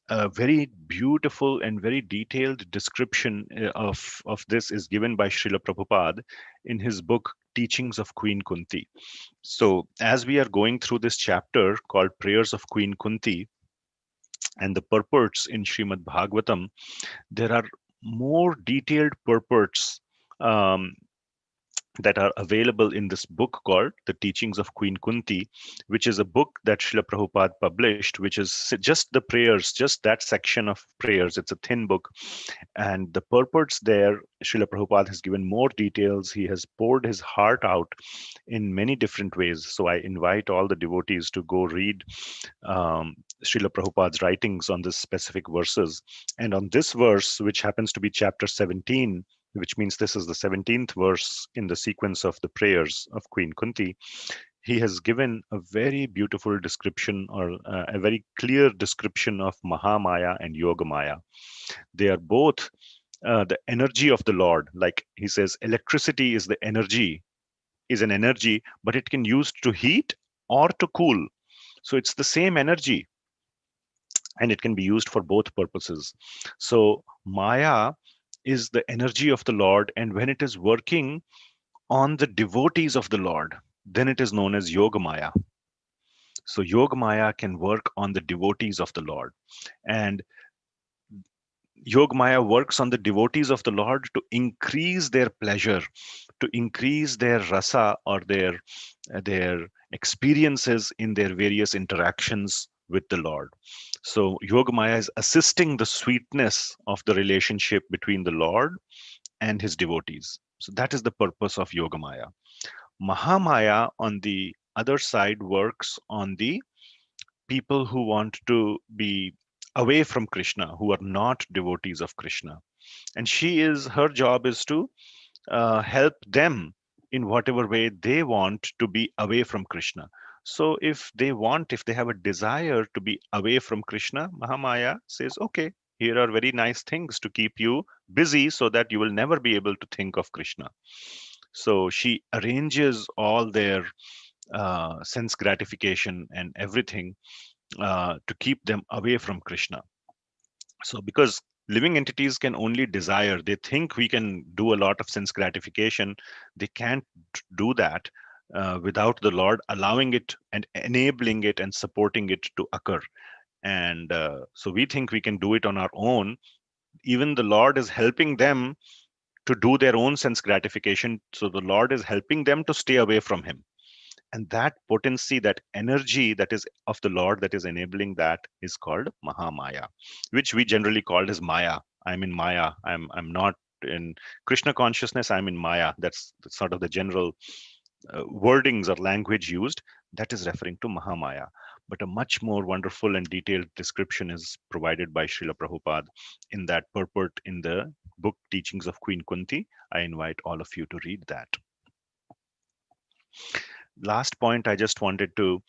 a very beautiful and very detailed description of this is given by Srila Prabhupada in his book Teachings of Queen Kunti. So as we are going through this chapter called Prayers of Queen Kunti and the purports in Srimad Bhagavatam, there are more detailed purports um, that are available in this book called The Teachings of Queen Kunti, which is a book that Srila Prabhupada published, which is just the prayers, just that section of prayers. It's a thin book. And the purports there, Srila Prabhupada has given more details. He has poured his heart out in many different ways. So I invite all the devotees to go read Srila Prabhupada's writings on this specific verses. And on this verse, which happens to be chapter 17, which means this is the 17th verse in the sequence of the prayers of Queen Kunti, he has given a very beautiful description, or a very clear description of Mahamaya and Yogamaya. They are both the energy of the Lord. Like he says, electricity is an energy, but it can use to heat or to cool. So it's the same energy, and it can be used for both purposes. So Maya is the energy of the Lord, and when it is working on the devotees of the Lord, then it is known as Yogamaya. So Yogamaya can work on the devotees of the Lord, and Yogamaya works on the devotees of the Lord to increase their pleasure, to increase their rasa, or their experiences in their various interactions with the Lord. So Yogamaya is assisting the sweetness of the relationship between the Lord and his devotees. So that is the purpose of Yogamaya. Mahamaya, on the other side, works on the people who want to be away from Krishna, who are not devotees of Krishna. And her job is to help them in whatever way they want to be away from Krishna. So if they have a desire to be away from Krishna, Mahamaya says, okay, here are very nice things to keep you busy so that you will never be able to think of Krishna. So she arranges all their sense gratification and everything to keep them away from Krishna. So because living entities can only desire, they think we can do a lot of sense gratification. They can't do that without the Lord allowing it and enabling it and supporting it to occur. And so we think we can do it on our own. Even the Lord is helping them to do their own sense gratification. So the Lord is helping them to stay away from Him. And that potency, that energy that is of the Lord that is enabling that is called Mahamaya, which we generally call as Maya. I'm in Maya. I'm not in Krishna consciousness. I'm in Maya. That's sort of the general wordings or language used. That is referring to Mahamaya. But a much more wonderful and detailed description is provided by Srila Prabhupada in that purport in the book Teachings of Queen Kunti. I invite all of you to read that. Last point I just wanted to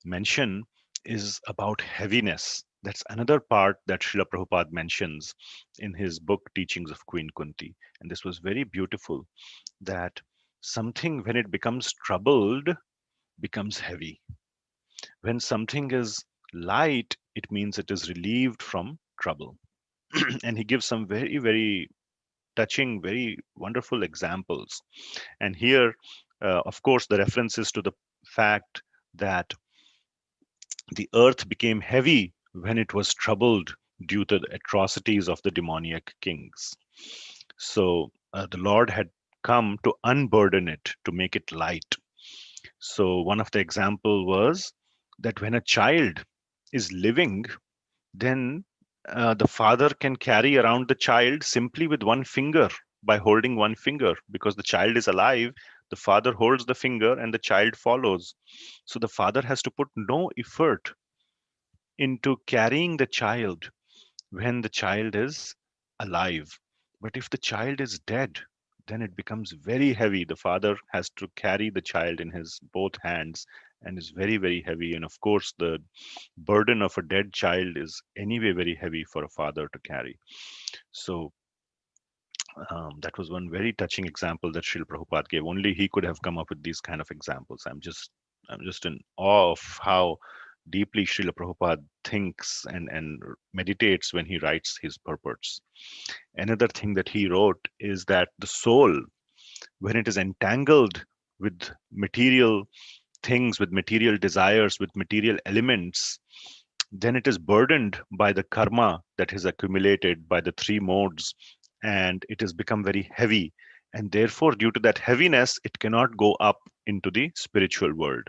mention is about heaviness. That's another part that Srila Prabhupada mentions in his book Teachings of Queen Kunti. And this was very beautiful, that something, when it becomes troubled, becomes heavy. When something is light, it means it is relieved from trouble. And he gives some very, very touching, very wonderful examples. And here, of course, the reference is to the fact that the earth became heavy when it was troubled due to the atrocities of the demoniac kings. So the Lord had come to unburden it, to make it light. So one of the example was that when a child is living, then the father can carry around the child simply with one finger, by holding one finger, because the child is alive. The father holds the finger and the child follows. So the father has to put no effort into carrying the child when the child is alive. But if the child is dead, then it becomes very heavy. The father has to carry the child in his both hands and is very, very heavy. And of course, the burden of a dead child is anyway very heavy for a father to carry. So that was one very touching example that Srila Prabhupada gave. Only he could have come up with these kind of examples. I'm just in awe of how deeply Srila Prabhupada thinks and meditates when he writes his purports. Another thing that he wrote is that the soul, when it is entangled with material things, with material desires, with material elements, then it is burdened by the karma that is accumulated by the three modes, and it has become very heavy. And therefore, due to that heaviness, it cannot go up into the spiritual world.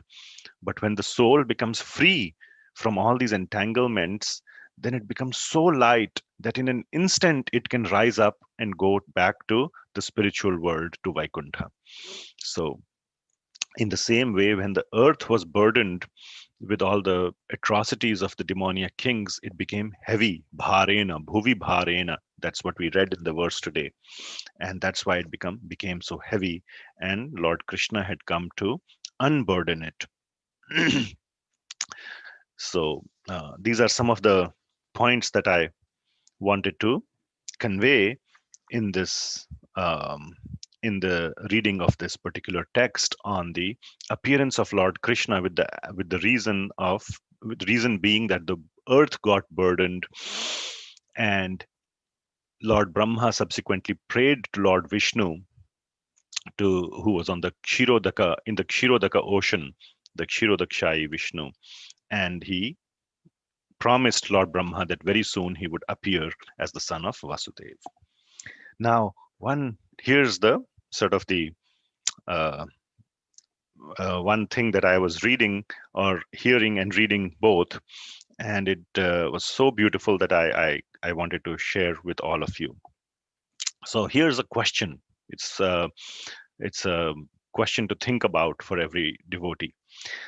But when the soul becomes free from all these entanglements, then it becomes so light that in an instant it can rise up and go back to the spiritual world, to Vaikuntha. So, in the same way, when the earth was burdened with all the atrocities of the demoniac kings, it became heavy. Bharena, bhuvi bharena. That's what we read in the verse today. And that's why it became so heavy. And Lord Krishna had come to unburden it. So these are some of the points that I wanted to convey in this in the reading of this particular text on the appearance of Lord Krishna, with the reason being that the earth got burdened, and Lord Brahma subsequently prayed to Lord Vishnu, who was on the Kshirodaka ocean, the Kshirodakshayi Vishnu, and he promised Lord Brahma that very soon he would appear as the son of Vasudev. Now, here's the sort of the one thing that I was reading or hearing and reading both, and it was so beautiful that I wanted to share with all of you. So here's a question. It's a question to think about for every devotee.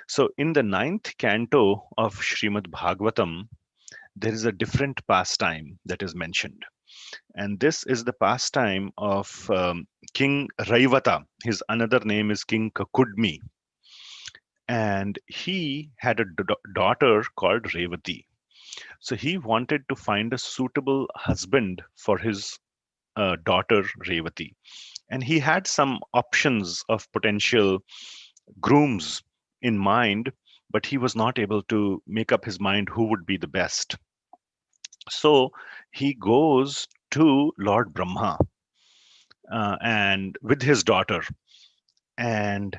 So in the 9th canto of Srimad Bhagavatam, there is a different pastime that is mentioned. And this is the pastime of King Raivata. His another name is King Kakudmi. And he had a daughter called Revati. So he wanted to find a suitable husband for his daughter Revati. And he had some options of potential grooms in mind, but he was not able to make up his mind who would be the best. So he goes to Lord Brahma and with his daughter, and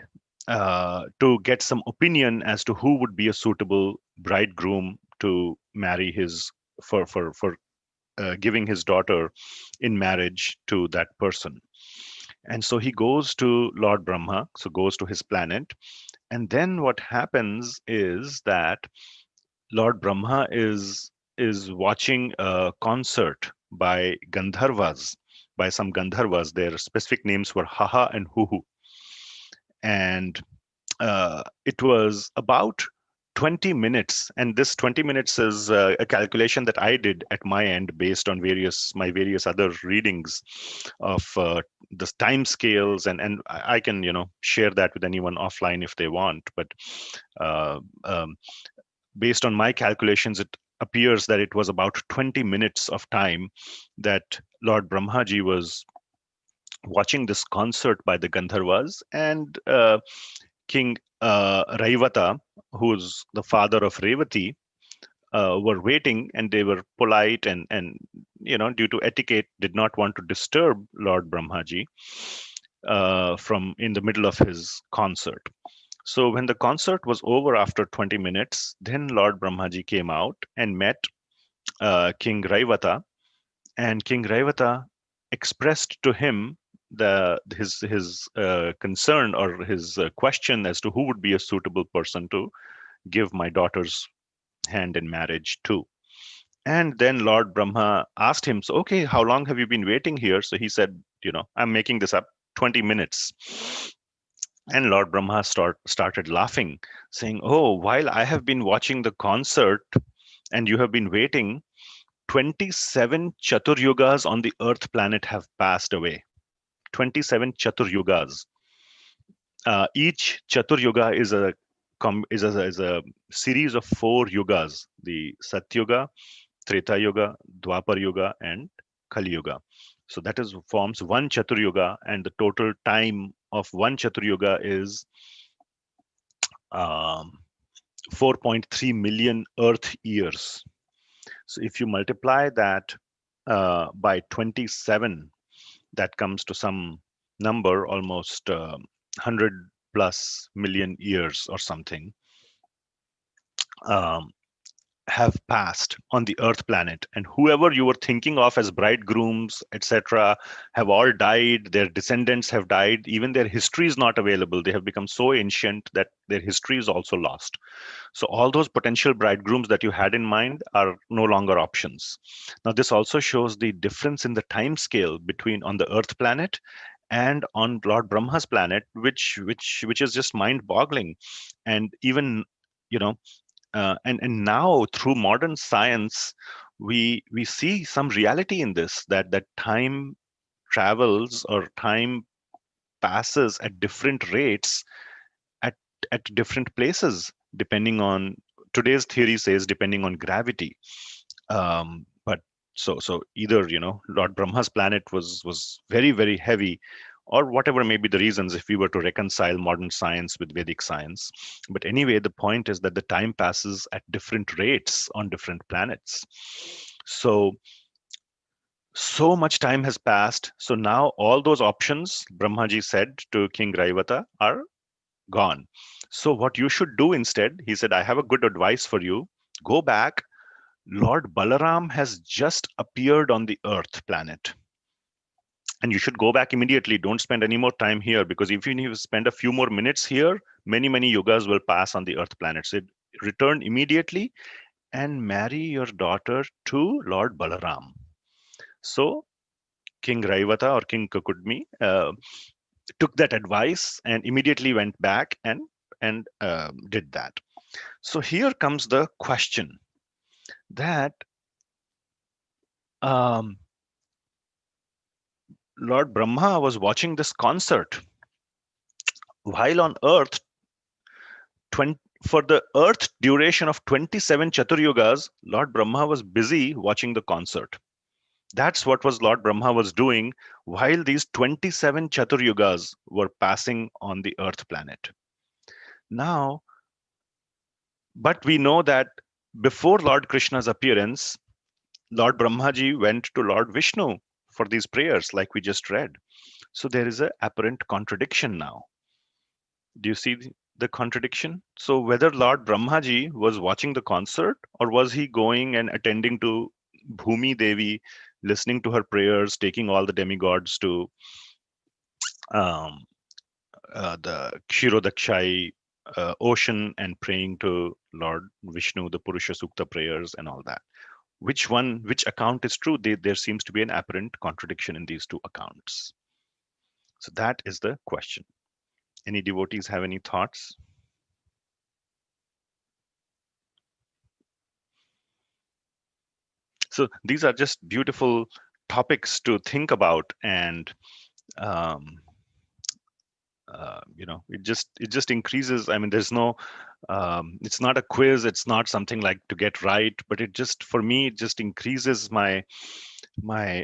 to get some opinion as to who would be a suitable bridegroom to marry for giving his daughter in marriage to that person. And so he goes to Lord Brahma, so goes to his planet, and then what happens is that Lord Brahma is watching a concert by Gandharvas, by some Gandharvas. Their specific names were Haha and Huhu. And it was about 20 minutes. And this 20 minutes is a calculation that I did at my end based on my various other readings of the time scales. And I can, share that with anyone offline if they want. But based on my calculations, it appears that it was about 20 minutes of time that Lord Brahmaji was watching this concert by the Gandharvas, and King Raivata, who's the father of Revati, were waiting, and they were polite and due to etiquette, did not want to disturb Lord Brahmaji from in the middle of his concert. So when the concert was over after 20 minutes, then Lord Brahmaji came out and met King Raivata, and King Raivata expressed to him his concern or his question as to who would be a suitable person to give my daughter's hand in marriage to. And then Lord Brahma asked him, so, okay, how long have you been waiting here? So he said, I'm making this up, 20 minutes. And Lord Brahma started laughing, saying, oh, while I have been watching the concert and you have been waiting, 27 Chatur Yugas on the Earth planet have passed away. 27 Chatur Yugas. Each Chatur Yuga is a series of 4 yugas: the Satyuga, Treta Yuga, Dwapar Yuga, and Kali Yuga. So that is forms one Chatur Yuga, and the total time of one Chatur Yuga is 4.3 million Earth years. So if you multiply that by 27, that comes to some number almost 100 plus million years or something. Have passed on the Earth planet, and whoever you were thinking of as bridegrooms, etc., have all died. Their descendants have died. Even their history is not available. They have become so ancient that their history is also lost. So all those potential bridegrooms that you had in mind are no longer options. Now, this also shows the difference in the time scale between on the Earth planet and on Lord Brahma's planet, which is just mind-boggling. And even, you know, and now through modern science, we see some reality in this, that time travels or time passes at different rates at different places, depending on, today's theory says, depending on gravity. But so either, Lord Brahma's planet was very, very heavy, or whatever may be the reasons, if we were to reconcile modern science with Vedic science. But anyway, the point is that the time passes at different rates on different planets. So much time has passed. So now all those options Brahmaji said to King Raivata are gone. So what you should do instead, he said, I have a good advice for you. Go back. Lord Balaram has just appeared on the Earth planet. And you should go back immediately. Don't spend any more time here, because if you spend a few more minutes here, many, many yugas will pass on the Earth planet. So return immediately and marry your daughter to Lord Balaram. So King Raivata or King Kakudmi took that advice and immediately went back and did that. So here comes the question that Lord Brahma was watching this concert while on Earth. For the Earth duration of 27 Chaturyugas, Lord Brahma was busy watching the concert. That's what Lord Brahma was doing while these 27 Chaturyugas were passing on the Earth planet. Now, but we know that before Lord Krishna's appearance, Lord Brahmaji went to Lord Vishnu for these prayers, like we just read. So there is an apparent contradiction now. Do you see the contradiction? So whether Lord Brahmaji was watching the concert, or was he going and attending to Bhumi Devi, listening to her prayers, taking all the demigods to the Kshirodakshai ocean and praying to Lord Vishnu, the Purusha Sukta prayers and all that? Which account is true? There seems to be an apparent contradiction in these two accounts. So that is the question. Any devotees have any thoughts? So these are just beautiful topics to think about, and it just increases. I mean, there's no, it's not a quiz. It's not something like to get right, but for me, it just increases my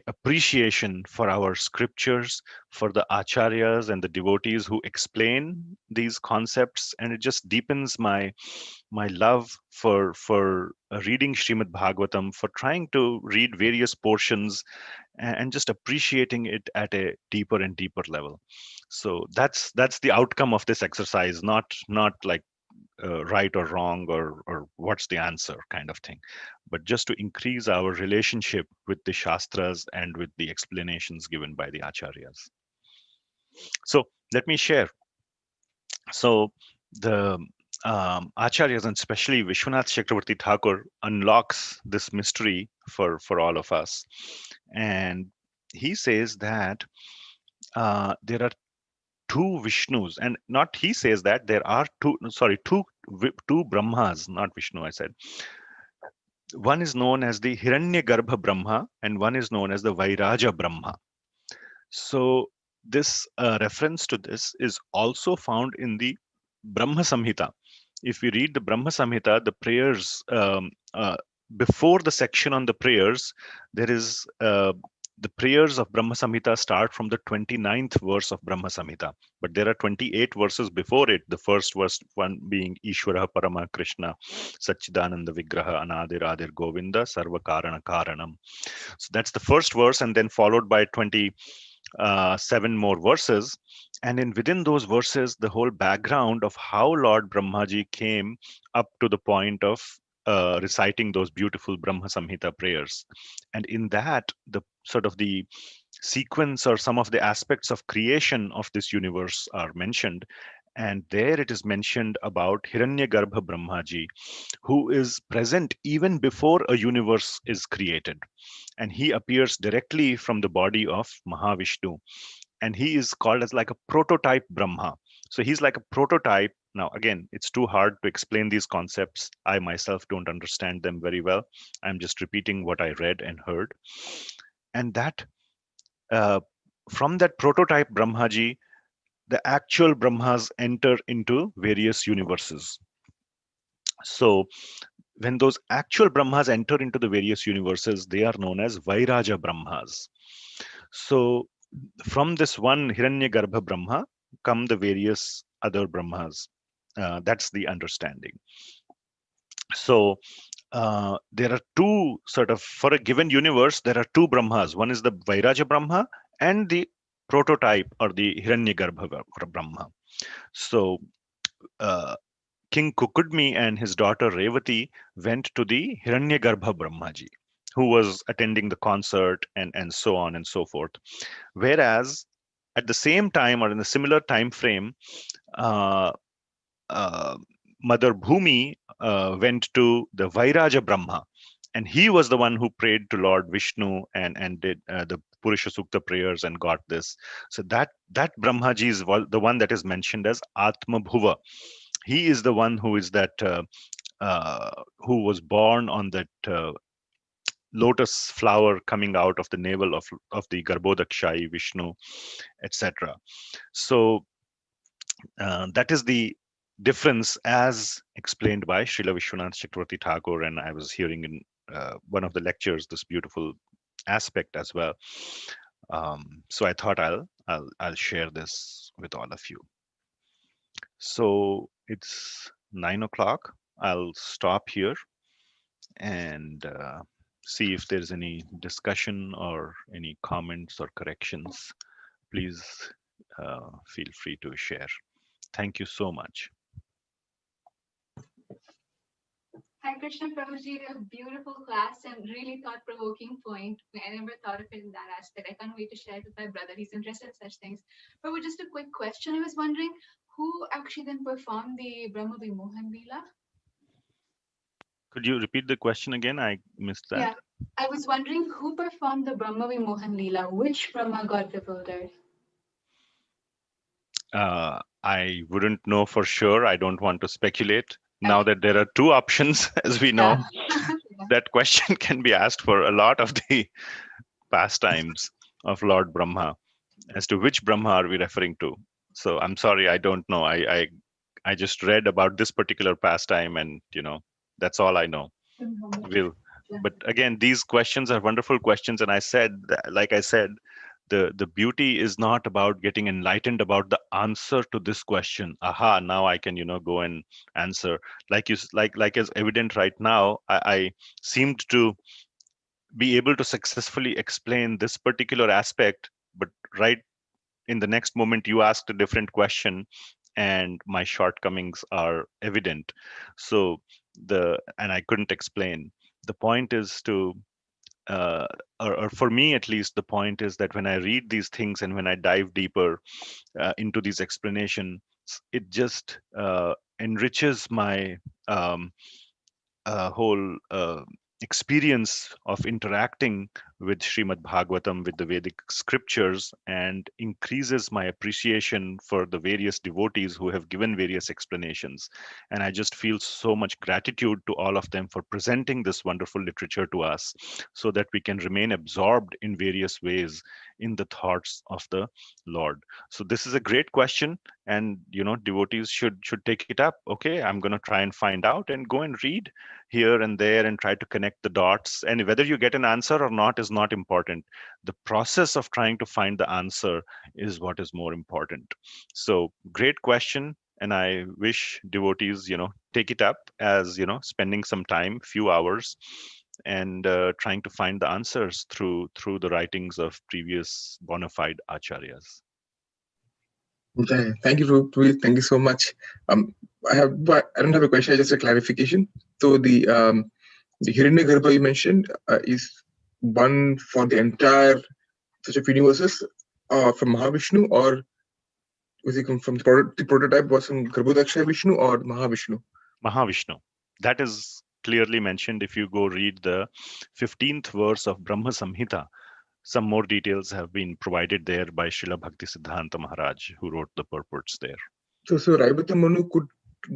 appreciation for our scriptures, for the acharyas and the devotees who explain these concepts, and it just deepens my love for reading Srimad Bhagavatam, for trying to read various portions and just appreciating it at a deeper and deeper level. So that's the outcome of this exercise, not like right or wrong or what's the answer kind of thing, but just to increase our relationship with the shastras and with the explanations given by the acharyas. So let me share. So the acharyas, and especially Vishwanath Chakravarti Thakur, unlocks this mystery for all of us, and he says that there are two Vishnus, and not he says that there are two Brahmas, not Vishnu, I said. one is known as the Hiranyagarbha Brahma and one is known as the Vairaja Brahma. So this reference to this is also found in the Brahma Samhita. If we read the Brahma Samhita, the prayers before the section on the prayers, there is the prayers of Brahma Samhita start from the 29th verse of Brahma Samhita, but there are 28 verses before it. The first verse, one being Ishvara Parama Krishna Satchidananda Vigraha Anadir Adir Govinda Sarva Karana Karanam. So that's the first verse, and then followed by 7 more verses. And in within those verses, the whole background of how Lord Brahmaji came up to the point of reciting those beautiful Brahma Samhita prayers. And in that, the sort of the sequence or some of the aspects of creation of this universe are mentioned. And there it is mentioned about Hiranyagarbha Brahmaji, who is present even before a universe is created. And he appears directly from the body of Mahavishnu. And he is called as like a prototype Brahma. So he's like a prototype. Now, again, it's too hard to explain these concepts. I myself don't understand them very well. I'm just repeating what I read and heard. And that uh, from that prototype Brahmaji, the actual Brahmas enter into various universes. So when those actual Brahmas enter into the various universes, they are known as Vairaja Brahmas. So from this one Hiranyagarbha Brahma come the various other Brahmas. That's the understanding. So there are two sort of, for a given universe, there are two Brahmas. One is the Vairaja Brahma and the prototype or the Hiranyagarbha Brahma. So uh, King Kukudmi and his daughter Revati went to the Hiranyagarbha Brahmaji, who was attending the concert and so on and so forth. Whereas at the same time or in a similar time frame, uh, uh, Mother Bhumi went to the Vairaja Brahma, and he was the one who prayed to Lord Vishnu and did the Purusha Sukta prayers and got this. So that Brahmaji is the one that is mentioned as Atma Bhuva. He is the one who is that who was born on that lotus flower coming out of the navel of the Garbhodakshayi Vishnu, etc. So that is the difference as explained by Srila Vishwanath Chakravarti Thakur, and I was hearing in one of the lectures this beautiful aspect as well. So I thought I'll share this with all of you. So it's 9 o'clock. I'll stop here and see if there's any discussion or any comments or corrections. Please feel free to share. Thank you so much. Hi, Krishna Prabhuji, a beautiful class and really thought-provoking point. I never thought of it in that aspect. I can't wait to share it with my brother. He's interested in such things. Prabhu, just a quick question. I was wondering who actually then performed the Brahma Vimohan Leela? Could you repeat the question again? I missed that. Yeah, I was wondering who performed the Brahma Vimohan Leela? Which Brahma got bewildered? I wouldn't know for sure. I don't want to speculate. Now that there are two options, as we know, that question can be asked for a lot of the pastimes of Lord Brahma. As to which Brahma are we referring to? So I'm sorry, I don't know. I just read about this particular pastime, and that's all I know. But again, these questions are wonderful questions, and I said, like I said, the beauty is not about getting enlightened about the answer to this question. Aha, now I can go and answer. Like as evident right now, I seemed to be able to successfully explain this particular aspect, but right in the next moment you asked a different question and my shortcomings are evident. So and I couldn't explain. The point is to or for me at least, the point is that when I read these things and when I dive deeper into these explanations, it just enriches my whole experience of interacting with Srimad Bhagavatam, with the Vedic scriptures, and increases my appreciation for the various devotees who have given various explanations. And I just feel so much gratitude to all of them for presenting this wonderful literature to us so that we can remain absorbed in various ways in the thoughts of the Lord. So this is a great question, and devotees should take it up. Okay, I'm going to try and find out and go and read here and there and try to connect the dots, and whether you get an answer or not is not important. The process of trying to find the answer is what is more important. So great question, and I wish devotees take it up as spending some time, few hours, and trying to find the answers through the writings of previous bona fide acharyas. Yeah, thank you, Prabhu. Thank you so much. But I don't have a question, just a clarification. So the Hiranyagarbha you mentioned is one for the entire such of universes from Mahavishnu, or was it from the prototype was from Garbhodaksha Vishnu or Mahavishnu? Mahavishnu. That is clearly mentioned if you go read the 15th verse of Brahma Samhita. Some more details have been provided there by Srila Bhakti Siddhanta Maharaj, who wrote the purports there. So Raibata Manu could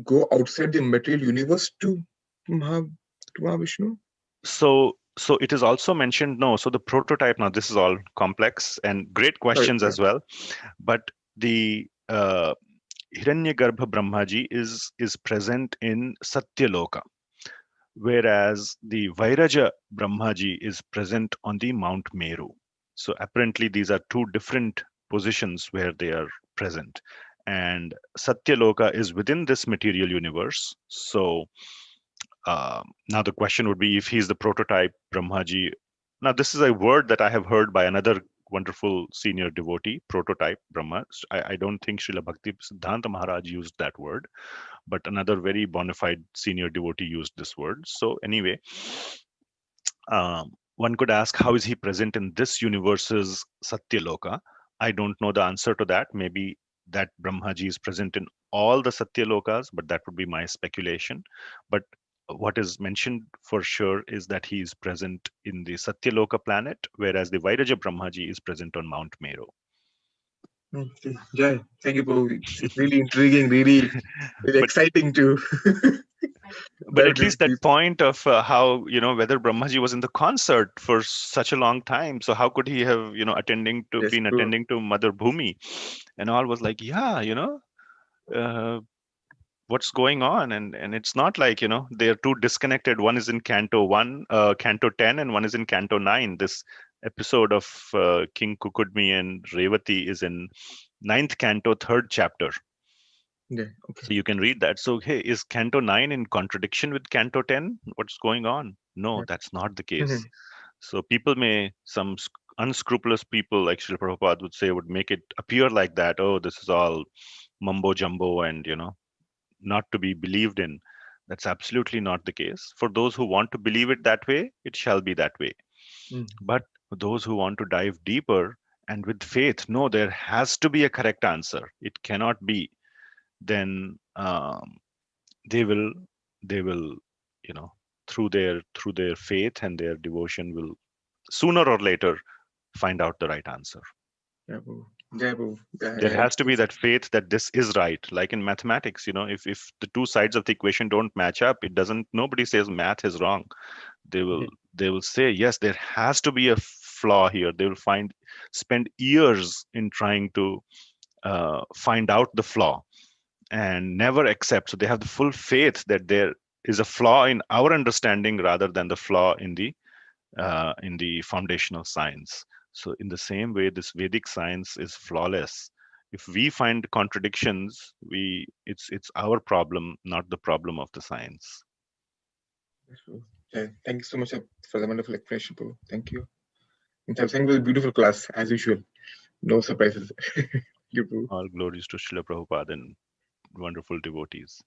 go outside the material universe to Mahavishnu? So it is also mentioned, no, so the prototype, now this is all complex and great questions as well, but the Hiranyagarbha Brahmaji is present in Satyaloka, whereas the Vairaja Brahmaji is present on the Mount Meru. So apparently these are two different positions where they are present, and Satyaloka is within this material universe. So now the question would be, if he's the prototype Brahmaji. Now this is a word that I have heard by another wonderful senior devotee, prototype Brahma. I don't think Srila Bhakti Siddhanta Maharaj used that word, but another very bona fide senior devotee used this word. So anyway, one could ask, how is he present in this universe's Satyaloka? I don't know the answer to that. Maybe that Brahmaji is present in all the Satyalokas, but that would be my speculation. But what is mentioned for sure is that he is present in the Satyaloka planet, whereas the Vairaja Brahmaji is present on Mount Meru. Okay. Yeah, thank you, Prabhu. It's really intriguing, really exciting too. But at least that point of how whether Brahmaji was in the concert for such a long time, so how could he have attending to Mother Bhumi, and all was like, what's going on, and it's not like they're two disconnected. One is in Canto 1, Canto 10, and one is in Canto 9. This episode of King Kukudmi and Revati is in 9th Canto, 3rd chapter. Yeah, okay. So you can read that. So hey, is Canto 9 in contradiction with Canto 10? What's going on? No, that's not the case. So people some unscrupulous people like Srila Prabhupada would say, would make it appear like that. Oh, this is all mumbo jumbo and not to be believed in. That's absolutely not the case. For those who want to believe it that way, it shall be that way. But for those who want to dive deeper and with faith, no, there has to be a correct answer. It cannot be. Then they will through their faith and their devotion will sooner or later find out the right answer. There has to be that faith that this is right. Like in mathematics, if the two sides of the equation don't match up, nobody says math is wrong. They will say, yes, there has to be a flaw here. They will spend years in trying to find out the flaw and never accept. So they have the full faith that there is a flaw in our understanding rather than the flaw in the foundational science. So in the same way, this Vedic science is flawless. If we find contradictions, it's our problem, not the problem of the science. Yeah, thank you so much for the wonderful explanation, Prabhu. Thank you. And thank you for the beautiful class, as usual. No surprises. All glories to Srila Prabhupada and wonderful devotees.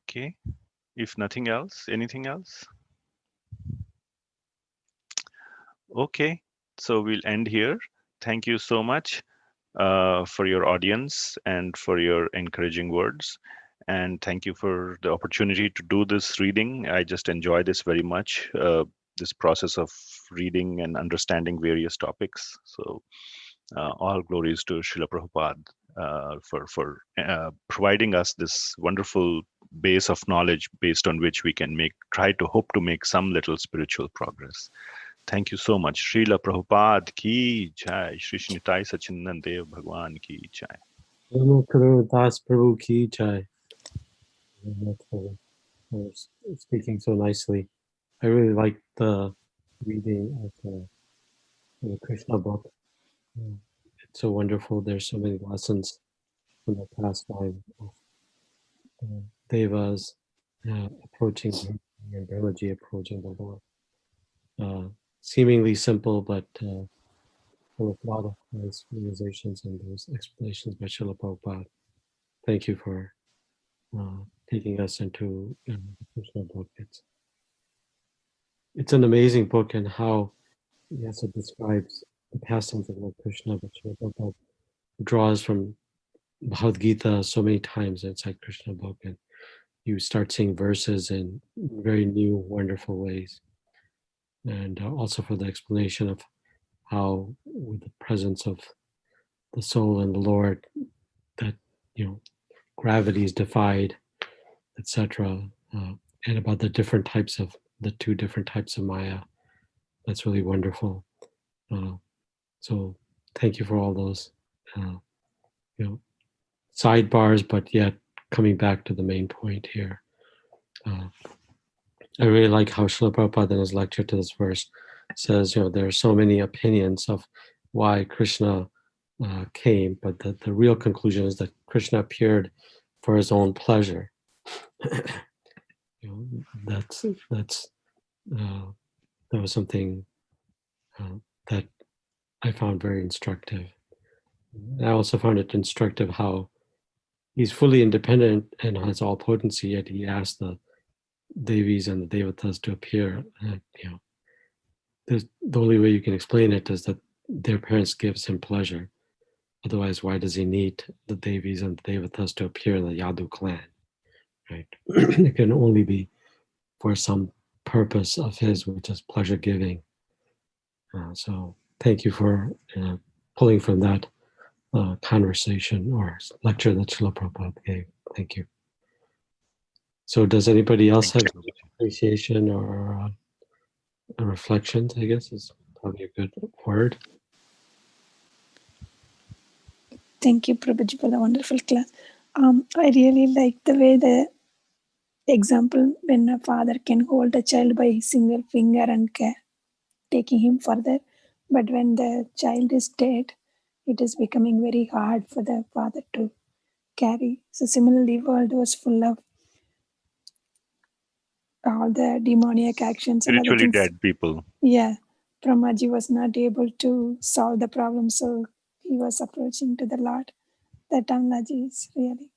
Okay. If nothing else, anything else? Okay. So we'll end here. Thank you so much for your audience and for your encouraging words. And thank you for the opportunity to do this reading. I just enjoy this very much. this process of reading and understanding various topics. So all glories to Srila Prabhupada for providing us this wonderful base of knowledge based on which we can try to hope to make some little spiritual progress. Thank you so much. Srila Prabhupada ki jai. Shri Nitai Sachidanand Dev Bhagwan ki jai. Parama Karuna Das Prabhu ki jai. For speaking so nicely. I really like the reading of the Krishna book. It's so wonderful. There's so many lessons from the past life of Devas approaching and Brahmaji approaching the Lord. Seemingly simple, but full of a lot of nice realizations and those explanations by Srila Prabhupada. Thank you for taking us into the Krishna book. It's an amazing book, and how yes, it describes the pastimes of Lord Krishna, but Srila Prabhupada draws from Bhagavad Gita so many times inside Krishna book, and you start seeing verses in very new, wonderful ways. And also for the explanation of how, with the presence of the soul and the Lord, that gravity is defied, etc. And about the two different types of Maya. That's really wonderful. So thank you for all those sidebars, but yet coming back to the main point here. I really like how Srila Prabhupada in his lecture to this verse says, there are so many opinions of why Krishna came, but the real conclusion is that Krishna appeared for his own pleasure. That was something that I found very instructive. I also found it instructive how he's fully independent and has all potency, yet he asked the Devis and the Devatas to appear. The only way you can explain it is that their parents gives him pleasure. Otherwise, why does he need the Devis and the Devatas to appear in the Yadu clan? Right? It can only be for some purpose of his, which is pleasure giving. So thank you for pulling from that conversation or lecture that Srila Prabhupada gave. Thank you. So does anybody else have appreciation or a reflection, I guess is probably a good word. Thank you, Prabhuji, for the wonderful class. I really like the way the example when a father can hold a child by his single finger and taking him further. But when the child is dead, it is becoming very hard for the father to carry. So similarly, world was full of all the demoniac actions and other Spiritually things. dead people. Yeah, Brahmaji was not able to solve the problem, so he was approaching to the Lord. That analogy is really.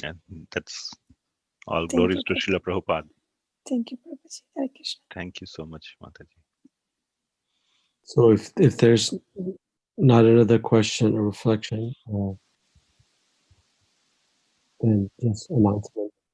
Yeah, that's all Thank glories you, to Srila Prabhupada. Thank you, Prabhuji. Hare Krishna. Thank you so much, Mataji. So if there's not another question or reflection, then just announcement.